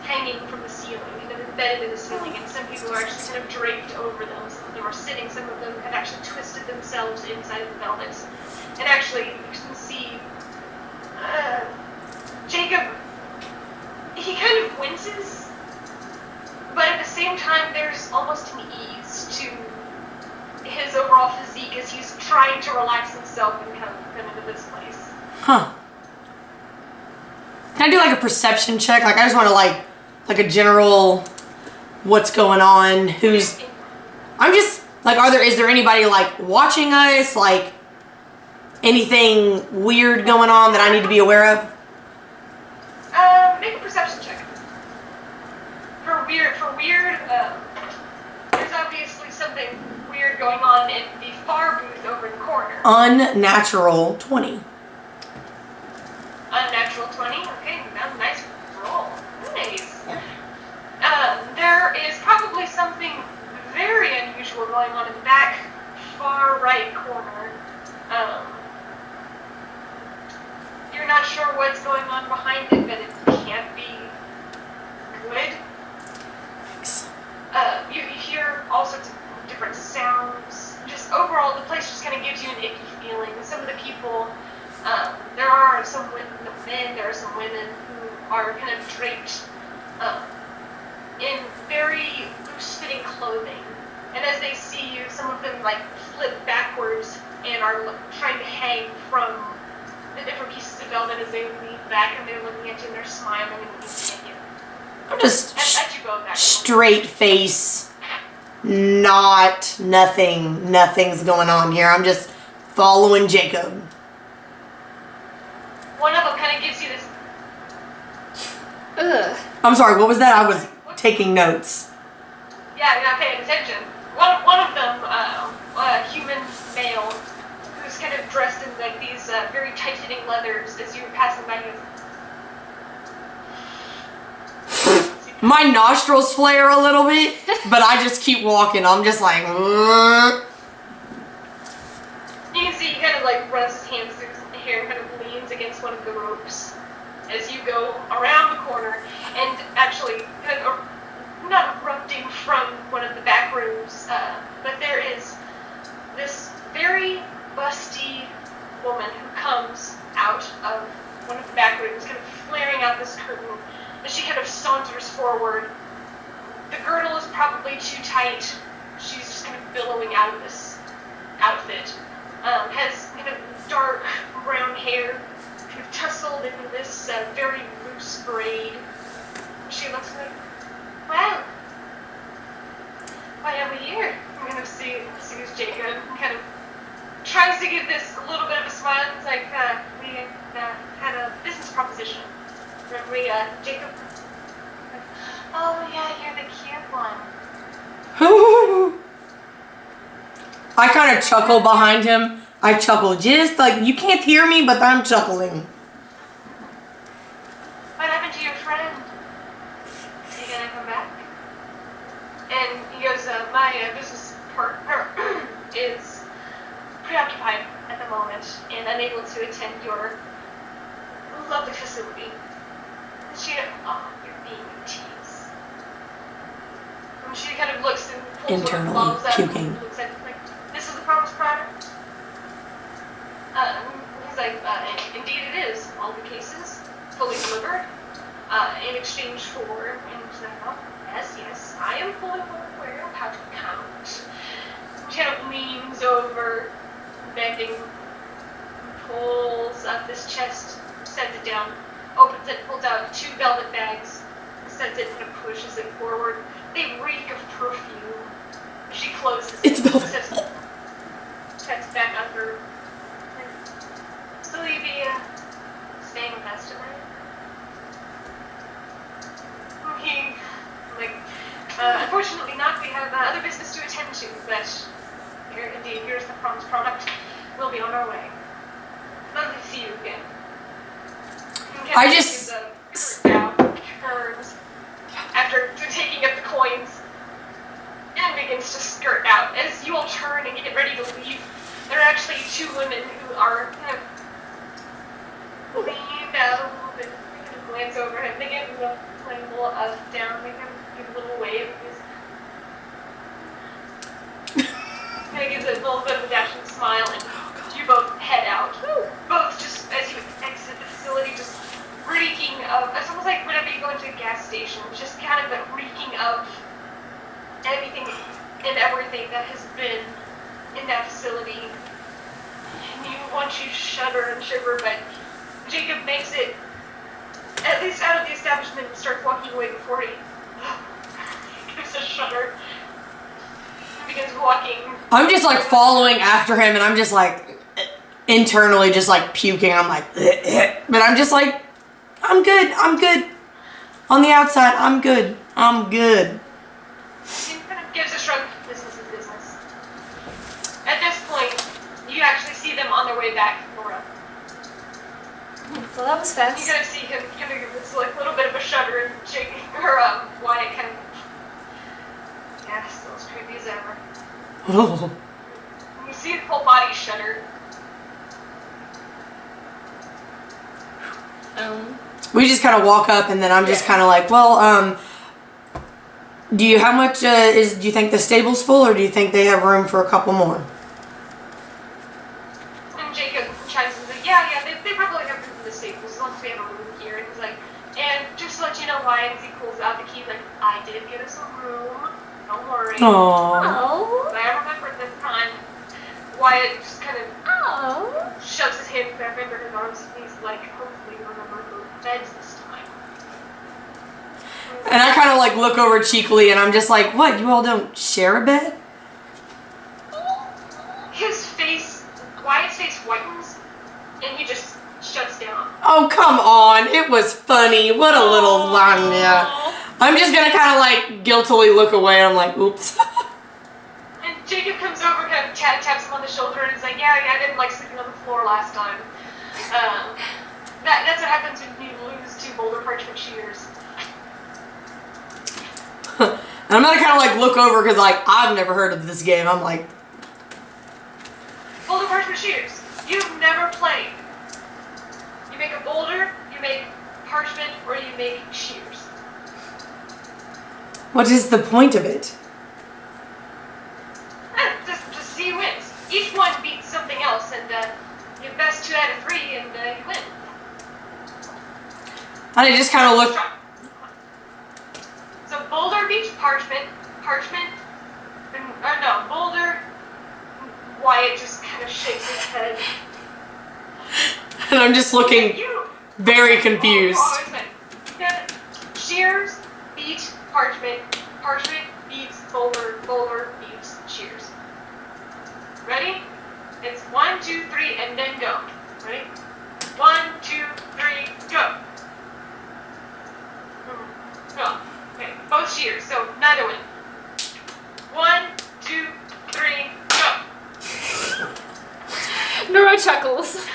hanging from the ceiling, kind of embedded in the ceiling, and some people are actually kind of draped over them. Some of them are sitting, some of them have actually twisted themselves inside of the velvets. And actually, you can see Jakob, he kind of winces, but at the same time, there's almost an ease to his overall physique as he's trying to relax himself and come into this place. Huh. Can I do like a perception check? Like, I just want to like a general what's going on, who's... I'm just, like, is there anybody, like, watching us? Like, anything weird going on that I need to be aware of? Make a perception check. For weird, there's obviously something weird going on in the far booth over in the corner. Unnatural 20. Unnatural 20? Okay, that's a nice roll. Nice. There is probably something very unusual going on in the back far right corner. You're not sure what's going on behind it, but it can't be good. Thanks. You hear all sorts of different sounds. Just overall, the place just kind of gives you an icky feeling. Some of the people, there are some men, there are some women who are kind of draped in very loose-fitting clothing. And as they see you, some of them like flip backwards and are trying to hang from the different pieces of velvet as they lean back, and they're looking at you and they're smiling and looking at you. I'm just As you go back. straight face. Nothing's going on here. I'm just following Jakob. One of them kind of gives you this. Ugh. I'm sorry, what was that? I was taking notes. Yeah, you're not paying attention. One of them, a human male, who's kind of dressed in like these very tight-fitting leathers. As you pass them by, he goes, My nostrils flare a little bit, but I just keep walking. I'm just like, You can see he kind of like runs his hands through his hair and kind of leans against one of the ropes as you go around the corner, and actually kind of not erupting from one of the back rooms, but there is this very busty woman who comes out of one of the back rooms, kind of flaring out this curtain. As she kind of saunters forward, the girdle is probably too tight. She's just kind of billowing out of this outfit. Has kind of dark brown hair, kind of tousled into this very loose braid. She looks like, well, why are we here? I'm gonna sees Jacob and kind of tries to give this a little bit of a smile. It's like, we had a business proposition. Remember we, Jacob? Oh yeah, you're the cute one. I kind of chuckle behind him. I chuckle just like, you can't hear me, but I'm chuckling. What happened to your friend? Is he gonna come back? And he goes, my business partner is preoccupied at the moment and unable to attend your lovely facility. She, you're being a tease. And she kind of looks and pulls her Internally gloves up puking. and looks at like, this is the promised product? He's like, indeed it is. All the cases, fully delivered, in exchange for, and yes, I am fully aware of how to count. She kind of leans over, bending, pulls up this chest, sets it down, opens it, pulls out 2 velvet bags, sets it and pushes it forward. They reek of perfume. She closes It's it, velvet. sets back on her. So will you be staying with us tonight? Okay. Like, unfortunately not. We have other business to attend to, but here's the promised product. We'll be on our way. Lovely to see you again. I just- turns after taking up the coins and begins to skirt out. As you all turn and get ready to leave, there are actually 2 women who are kind of leaned out a little bit. They kind of glance over him. They get a little up, down. They kind of give a little wave. Kind of gives a little bit of a dashing smile, and you both head out. Both just as you exit the facility, just reeking of. It's almost like whenever you go into a gas station, just kind of reeking of anything and everything that has been in that facility. And once you shudder and shiver, but Jacob makes it at least out of the establishment and starts walking away before he gives a shudder. He begins walking. I'm just like following after him, and I'm just like internally just like puking. I'm like, but I'm just like, I'm good. On the outside, I'm good. He kind of gives a shrug. Business is business. At this point, you actually see them on their way back, Nora. Well, that was You fast. kind of see him kind of give this like little bit of a shudder and shaking her Wyatt kind of. Yeah, still as creepy as ever. Oh. You see his whole body shudder. We just kind of walk up, and then I'm just kind of like, well, do you you think the stable's full, or do you think they have room for a couple more? And Jacob chimes in and says, yeah, they probably have room in the stables as long as we have a room here. And he's like, and just to let you know why, as he pulls out the key, like, I did get us a room. Don't worry. Aww. Oh. I remember this time. Wyatt just kind of Oh. shoves his hand back under his arms and he's like, hopefully you remember who beds this time. And I kind of like look over cheekily, and I'm just like, what? You all don't share a bed? Wyatt's face whitens and he just shuts down. Oh, come on. It was funny. What a little line. Yeah. I'm just gonna kind of like guiltily look away. I'm like, oops. And Jacob comes over, kind of taps him on the shoulder, and he's like, yeah, I didn't like sleeping on the floor last time. That's what happens when you lose 2 boulder parchment shears. And I'm gonna kind of like look over because like I've never heard of this game. I'm like, Boulder parchment shears. You've never played. You make a boulder, you make parchment, or you make shears. what is the point of it? Just see who wins. Each one beats something else, and you best 2 out of 3, and you win. And I just kind of look. So boulder beats parchment, boulder. Wyatt just kind of shakes his head. And I'm just looking very confused. Shears beat parchment beats boulder beats shears. Ready? It's 1, 2, 3, and then go. Ready? 1, 2, 3, go. Go. Okay, both shears, so neither win. 1, 2, 3, go. Nora chuckles.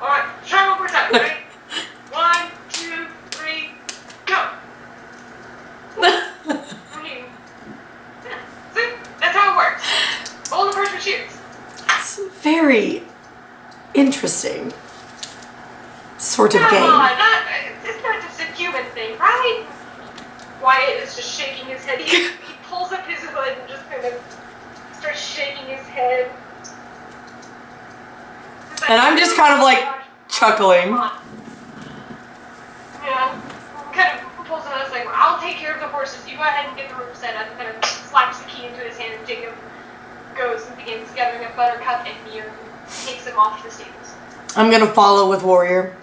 Alright, try one more time, ready? 1, 2, 3, go. It's very interesting sort of Come game. on, it's not just a human thing, right? Wyatt is just shaking his head. He pulls up his hood and just kind of starts shaking his head. And I'm just kind of like chuckling. Yeah. Kind of pulls him out, like, I'll take care of the horses. You go ahead and get the room set up. Kind of slaps the key into his hand, and Jacob goes and begins gathering up Buttercup and Near and takes them off to the stables. I'm gonna follow with Warrior.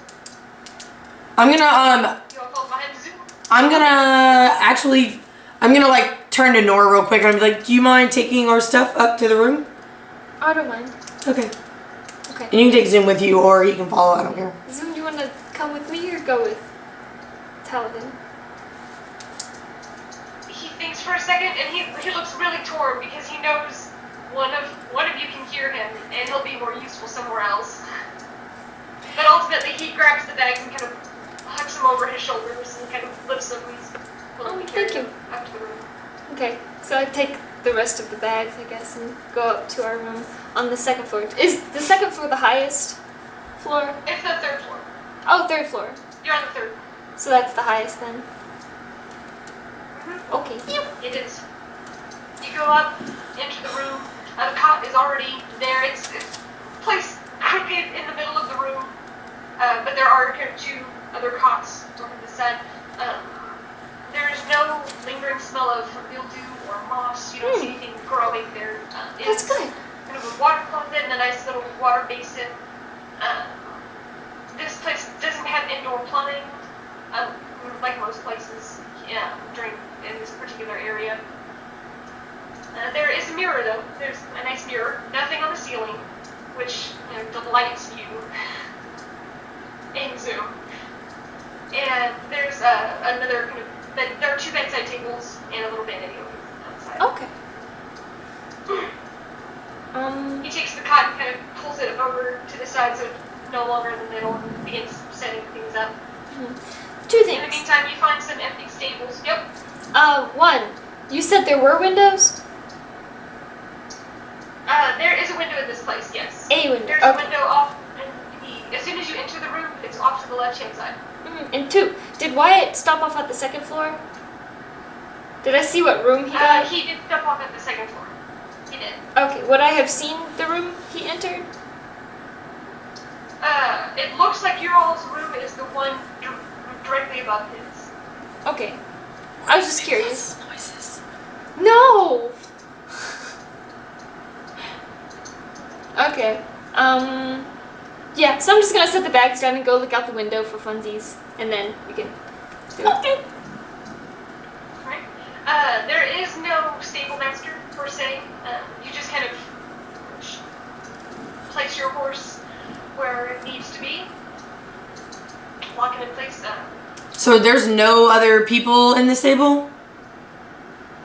I'm gonna You want to follow behind Zoom? I'm gonna like turn to Nora real quick and I'll be like, do you mind taking our stuff up to the room? I don't mind. Okay. Okay. And you can take Zoom with you or he can follow, I don't care. Zoom, do you want to come with me or go with Talavin? He thinks for a second and he looks really torn because he knows one of you can hear him and he'll be more useful somewhere else. But ultimately he grabs the bags and kind of hucks them over his shoulders and kind of lifts them and he's willing to carry thank you. them up to the room. Okay, so I take the rest of the bags, I guess, and go up to our room on the second floor. Is the second floor the highest floor? It's the third floor. Oh, third floor. You're on the third. So that's the highest then. Mm-hmm. Okay. It is. You go up, enter the room. The cot is already there. It's placed crooked in the middle of the room, but there are kind of two other cots over the side. There is no lingering smell of mildew or moss. You don't see anything growing there. That's good. Kind of a water closet and a nice little water basin. This place doesn't have indoor plumbing, like most places in this particular area. There is a mirror though. There's a nice mirror. Nothing on the ceiling, which delights you in Zoom. And there's another kind of. There are two bedside tables and a little vanity over on the side. Okay. He takes the cot and kind of pulls it over to the side so it's no longer in the middle and begins setting things up. Two In the things. meantime, you find some empty stables. Yep. One. You said there were windows? There is a window in this place, yes. A window. There's a window off, and as soon as you enter the room, it's off to the left-hand side. And two. Did Wyatt stop off at the second floor? Did I see what room he got? He did step off at the second floor. He did. Okay. Would I have seen the room he entered? It looks like your all's room is the one directly above his. Okay. I was just curious. Noises. No! Okay. Yeah, so I'm just gonna set the bags down and go look out the window for funsies, and then we can do it. Okay. Right. There is no stable master, per se. You just kind of place your horse where it needs to be. Lock it in place. So there's no other people in the stable?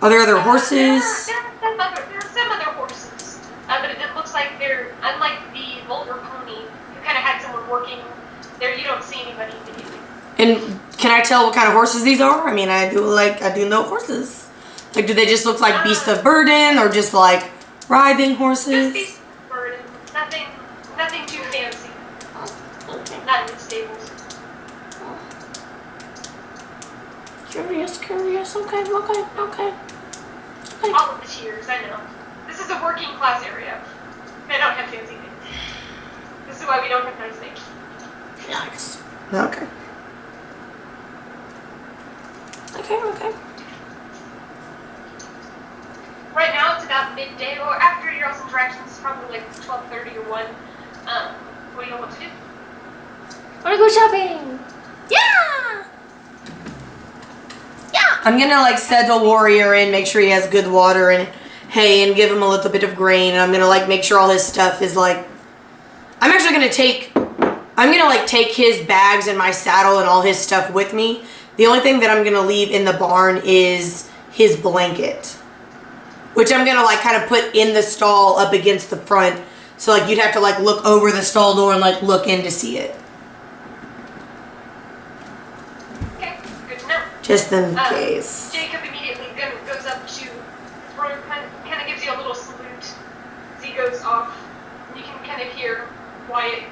Are there other horses? There are some other horses, but it looks like they're, unlike the vulgar pony, who kind of had someone working there, you don't see anybody immediately. And can I tell what kind of horses these are? I mean, I do know horses. Like, do they just look like beasts of burden or just like riding horses? Just beasts of burden. Nothing too fancy. Okay. Not in the stables. Curious. Okay. All of the tiers, I know. This is a working class area. They don't have fancy things. This is why we don't have nice things. Yikes. Okay. Right now it's about midday, or after your all's interactions, probably like 12:30 or 1. What do you want to do? Wanna go shopping? Yeah. I'm gonna like settle Warrior in, make sure he has good water and hay, and give him a little bit of grain. And I'm gonna like make sure all his stuff is like. I'm gonna take his bags and my saddle and all his stuff with me. The only thing that I'm gonna leave in the barn is his blanket, which I'm gonna like kind of put in the stall up against the front. So like you'd have to like look over the stall door and like look in to see it. Okay, good to know. Just in case. Jacob immediately goes up to his room, kind of gives you a little salute as he goes off kind of hear Wyatt,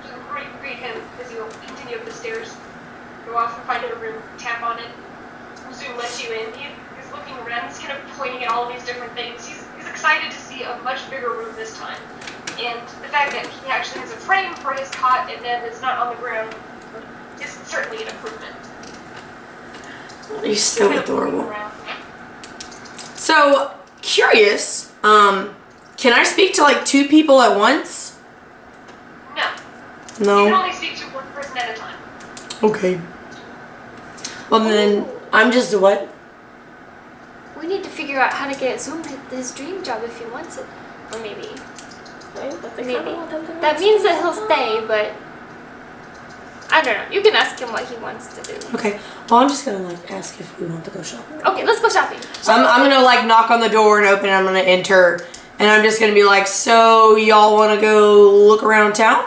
just greet him as he'll continue up the stairs. Go off and find a room, tap on it. Zoom lets you in. He's looking around. He's kind of pointing at all these different things. He's excited to see a much bigger room this time. And the fact that he actually has a frame for his cot and then it's not on the ground is certainly an improvement. He's so adorable. So, curious, can I speak to like 2 people at once? No. No? You can only speak to one person at a time. Okay. Well then, I'm just what? We need to figure out how to get Zoom his dream job if he wants it. Or maybe. Maybe. That means that he'll stay, but I don't know. You can ask him what he wants to do. Okay. Well, I'm just gonna like ask if we want to go shopping. Okay, let's go shopping. I'm gonna like knock on the door and open it. I'm gonna enter, and I'm just gonna be like, so y'all want to go look around town?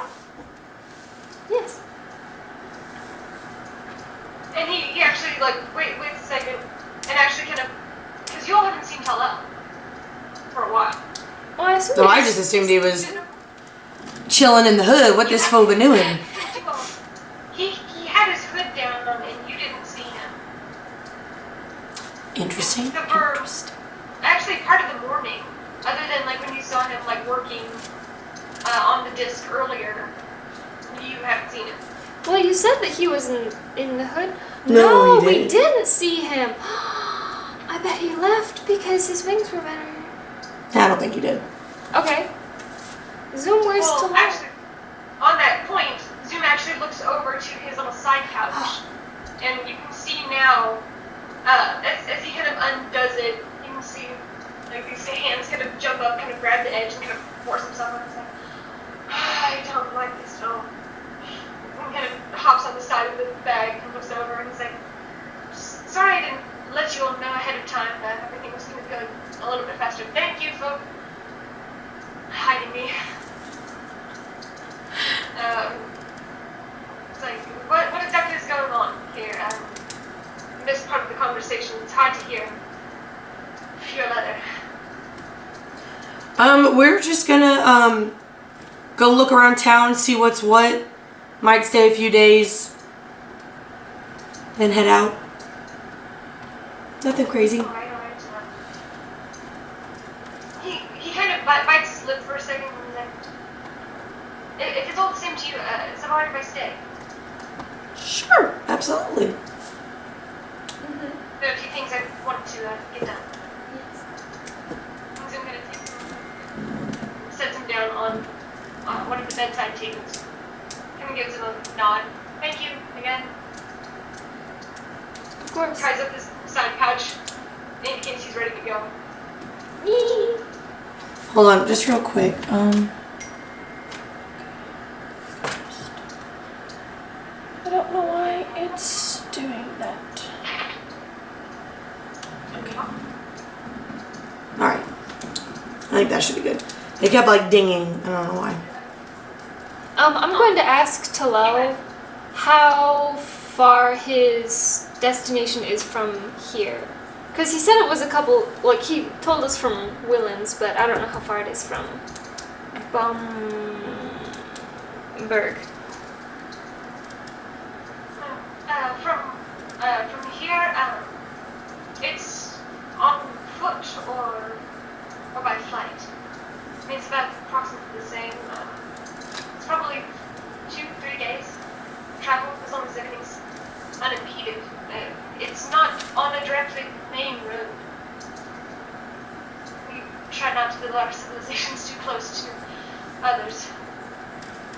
Yes. And he actually like wait a second, and actually kind of, because you all haven't seen Tal'el for a while. Well, I assume So I just assumed he was chilling in the hood. What this fool been doing? He had his hood down and you didn't see him. Interesting. Actually, part of the morning, other than like when you saw him like working on the disc earlier, you haven't seen him. Well, you said that he was in the hood. No, he we didn't see him. I bet he left because his wings were better. I don't think he did. Okay. Zoom, where's Well, Tal'el? actually, on that point, Zoom actually looks over to his little side couch, and you can see now, as he kind of undoes it, you can see like these hands kind of jump up, kind of grab the edge, and kind of force himself on. He's like, I don't like this at all. And kind of hops on the side of the bag and looks over, and he's like, sorry I didn't let you all know ahead of time that everything was going to go a little bit faster. Thank you for hiding me. It's like, what exactly is going on here? This part of the conversation, it's hard to hear your letter. We're just gonna go look around town, see what's what. Might stay a few days, then head out. Nothing crazy. Alright. He kind of bites his lip for a second and he's like, if it's all the same to you, is it alright if I stay? Sure, absolutely. There are a few things I wanted to get done. Yes. So I'm going to take him, sets him down on one of the bedside tables. Kind of gives him a nod. Thank you again. Of course. Ties up his side pouch, indicates he's ready to go. Hold on, just real quick. I don't know why it's doing that. Okay. Alright. I think that should be good. It kept like dinging. I don't know why. I'm going to ask Tal'el how far his destination is from here. Because he said it was a couple, like he told us from Willends, but I don't know how far it is from Bamburgh. From here, it's on foot or by flight. I mean, it's about approximately the same. It's probably 2-3 days travel as long as everything's unimpeded. It's not on a directly main road. We try not to build our civilizations too close to others.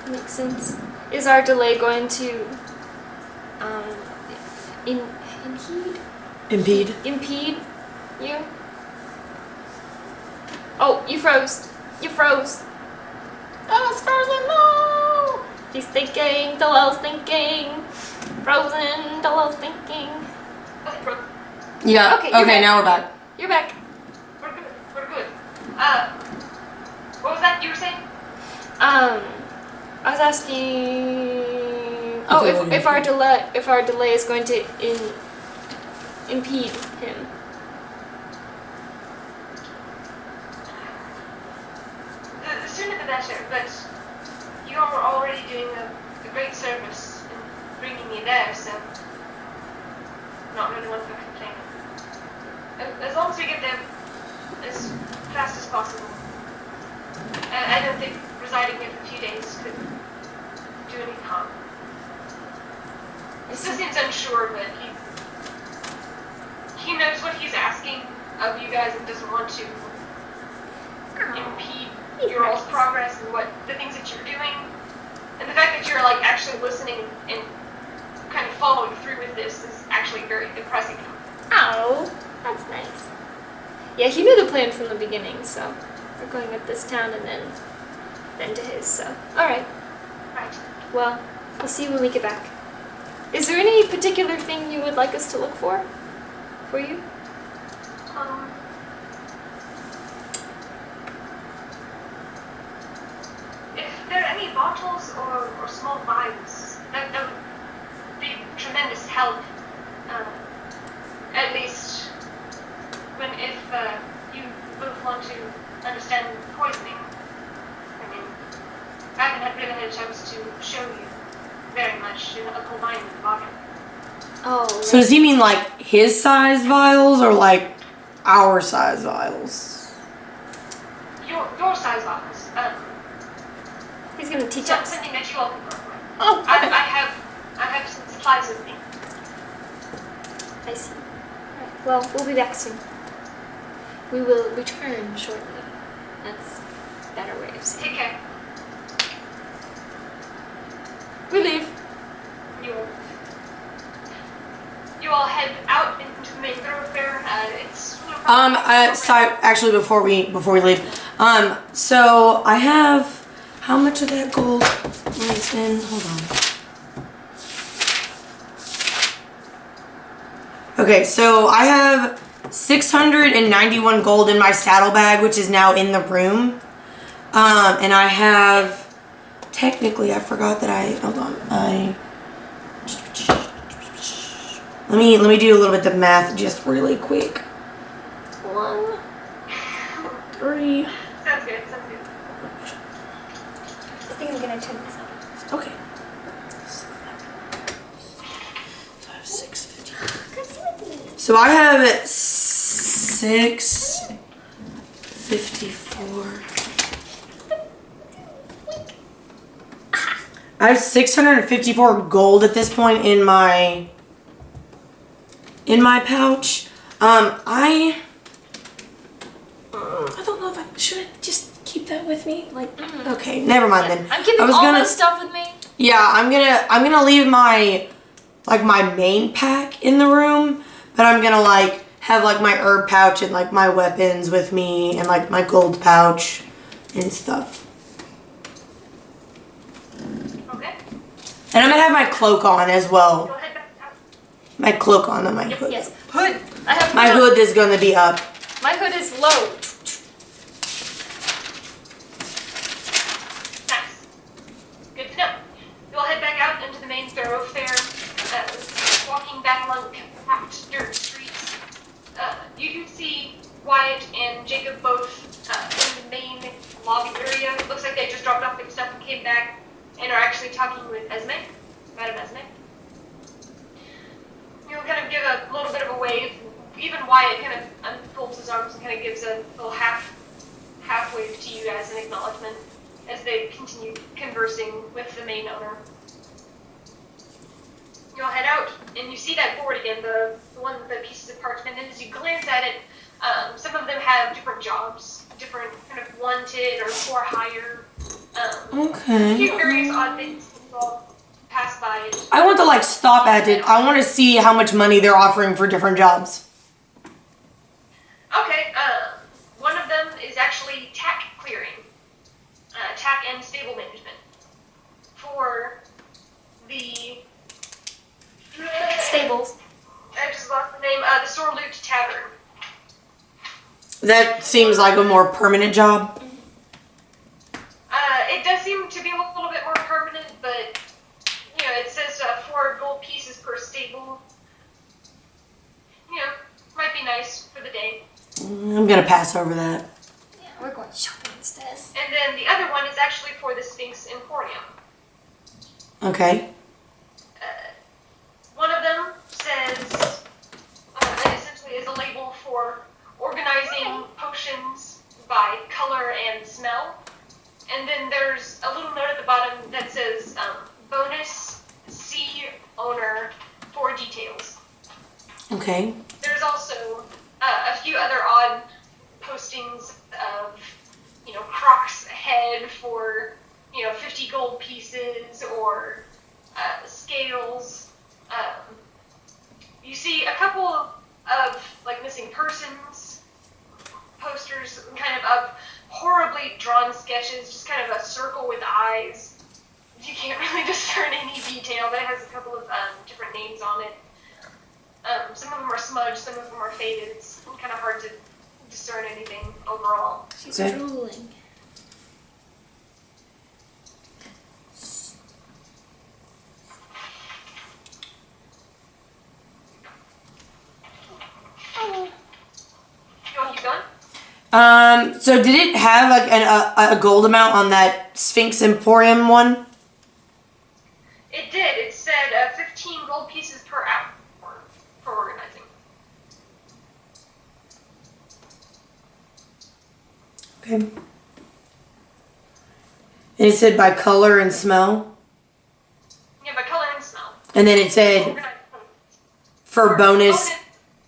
Makes sense. Is our delay going to impede you? Oh, you froze. You froze. Oh, it's frozen. No. He's thinking. Tal'el's thinking. Frozen. Tal'el's thinking. Yeah. Okay, Okay, now we're back. You're back. We're good. We're good. What was that you were saying? I was asking. Oh, if our delay is going to impede him. The sooner the better, but you are already doing a great service in bringing me there, so not really one for complaining. As long as we get there as fast as possible. I don't think residing here for a few days could do any harm. He still seems unsure, but he knows what he's asking of you guys and doesn't want to impede your all's progress and what the things that you're doing. And the fact that you're like actually listening and kind of following through with this is actually very impressive. Oh, that's nice. Yeah, he knew the plan from the beginning, so we're going up this town and then to his, so. Alright. Right. Well, we'll see you when we get back. Is there any particular thing you would like us to look for you? If there are any bottles or small vials, that would be tremendous help. At least if you both want to understand poisoning. I mean, I haven't really had a chance to show you very much in a wine in the bottle. Oh. So does he mean like his size vials or like our size vials? Your size vials. He's gonna teach It's not us. something that you all can work with. Oh, I okay. have some supplies with me. I see. Alright, well, we'll be back soon. We will return shortly. That's a better way of saying it. Take care. We leave. You all head out into the main thoroughfare. It's Actually, before we leave, so I have how much of that gold is in? Hold on. Okay, so I have 691 gold in my saddlebag, which is now in the room, and I have. Technically, I forgot that hold on, let me do a little bit of math just really quick. 1, 3. Sounds good. I think I'm gonna turn this on. Okay. So I have 650. So I have 654. I have 654 gold at this point in my pouch. I don't know if I should just keep that with me. Like, okay, never mind then. I'm keeping all my stuff with me. Yeah, I'm gonna leave my main pack in the room, but I'm gonna like have like my herb pouch and like my weapons with me and like my gold pouch and stuff. And I'm gonna have my cloak on as well. Go ahead back out. My cloak on, not my hood. Yes. Hood. I have My hood is gonna be up. My hood is low. Nice. Good to know. You'll head back out into the main thoroughfare, walking back along the packed dirt streets. You can see Wyatt and Jacob both in the main lobby area. It looks like they just dropped off their stuff and came back and are actually talking with Madam Esme. You'll kind of give a little bit of a wave. Even Wyatt kind of unfolds his arms and kind of gives a little half wave to you guys in acknowledgement as they continue conversing with the main owner. You'll head out and you see that board again, the one with the pieces of parchment, and as you glance at it, some of them have different jobs, different kind of wanted or for hire. Okay. Various odd things will pass by it. I want to like stop at it. I want to see how much money they're offering for different jobs. Okay, one of them is actually tack clearing. Tack and stable management. For the... Stables. I just lost the name. The Sorloot Tavern. That seems like a more permanent job. It does seem to be a little bit more permanent, but, you know, it says 4 gold pieces per stable. You know, might be nice for the day. I'm gonna pass over that. Yeah, we're going shopping. Stairs. And then the other one is actually for the Sphinx Emporium. Okay. One of them says, it essentially is a label for organizing potions by color and smell. And then there's a little note at the bottom that says, bonus C owner for details. Okay. There's also a few other odd postings of, Croc's head for, 50 gold pieces or scales. You see a couple of, missing persons posters, kind of horribly drawn sketches, just kind of a circle with eyes. You can't really discern any detail, but it has a couple of different names on it. Some of them are smudged, some of them are faded. It's kind of hard to discern anything overall. She's Okay. drooling. You want to keep going? So did it have a gold amount on that Sphinx Emporium one? It did. It said 15 gold pieces per hour for organizing. Okay. And it said by color and smell? Yeah, by color and smell. And then it said Organize- for bonus.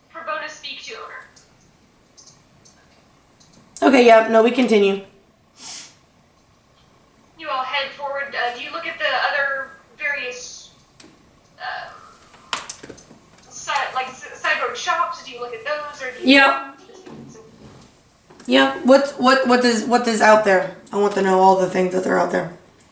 For bonus speak to owner. Okay, yeah, no, we continue. You all head forward. Do you look at the other various side road shops? Do you look at those, or do you? Yeah. Yeah, what is out there? I want to know all the things that are out there.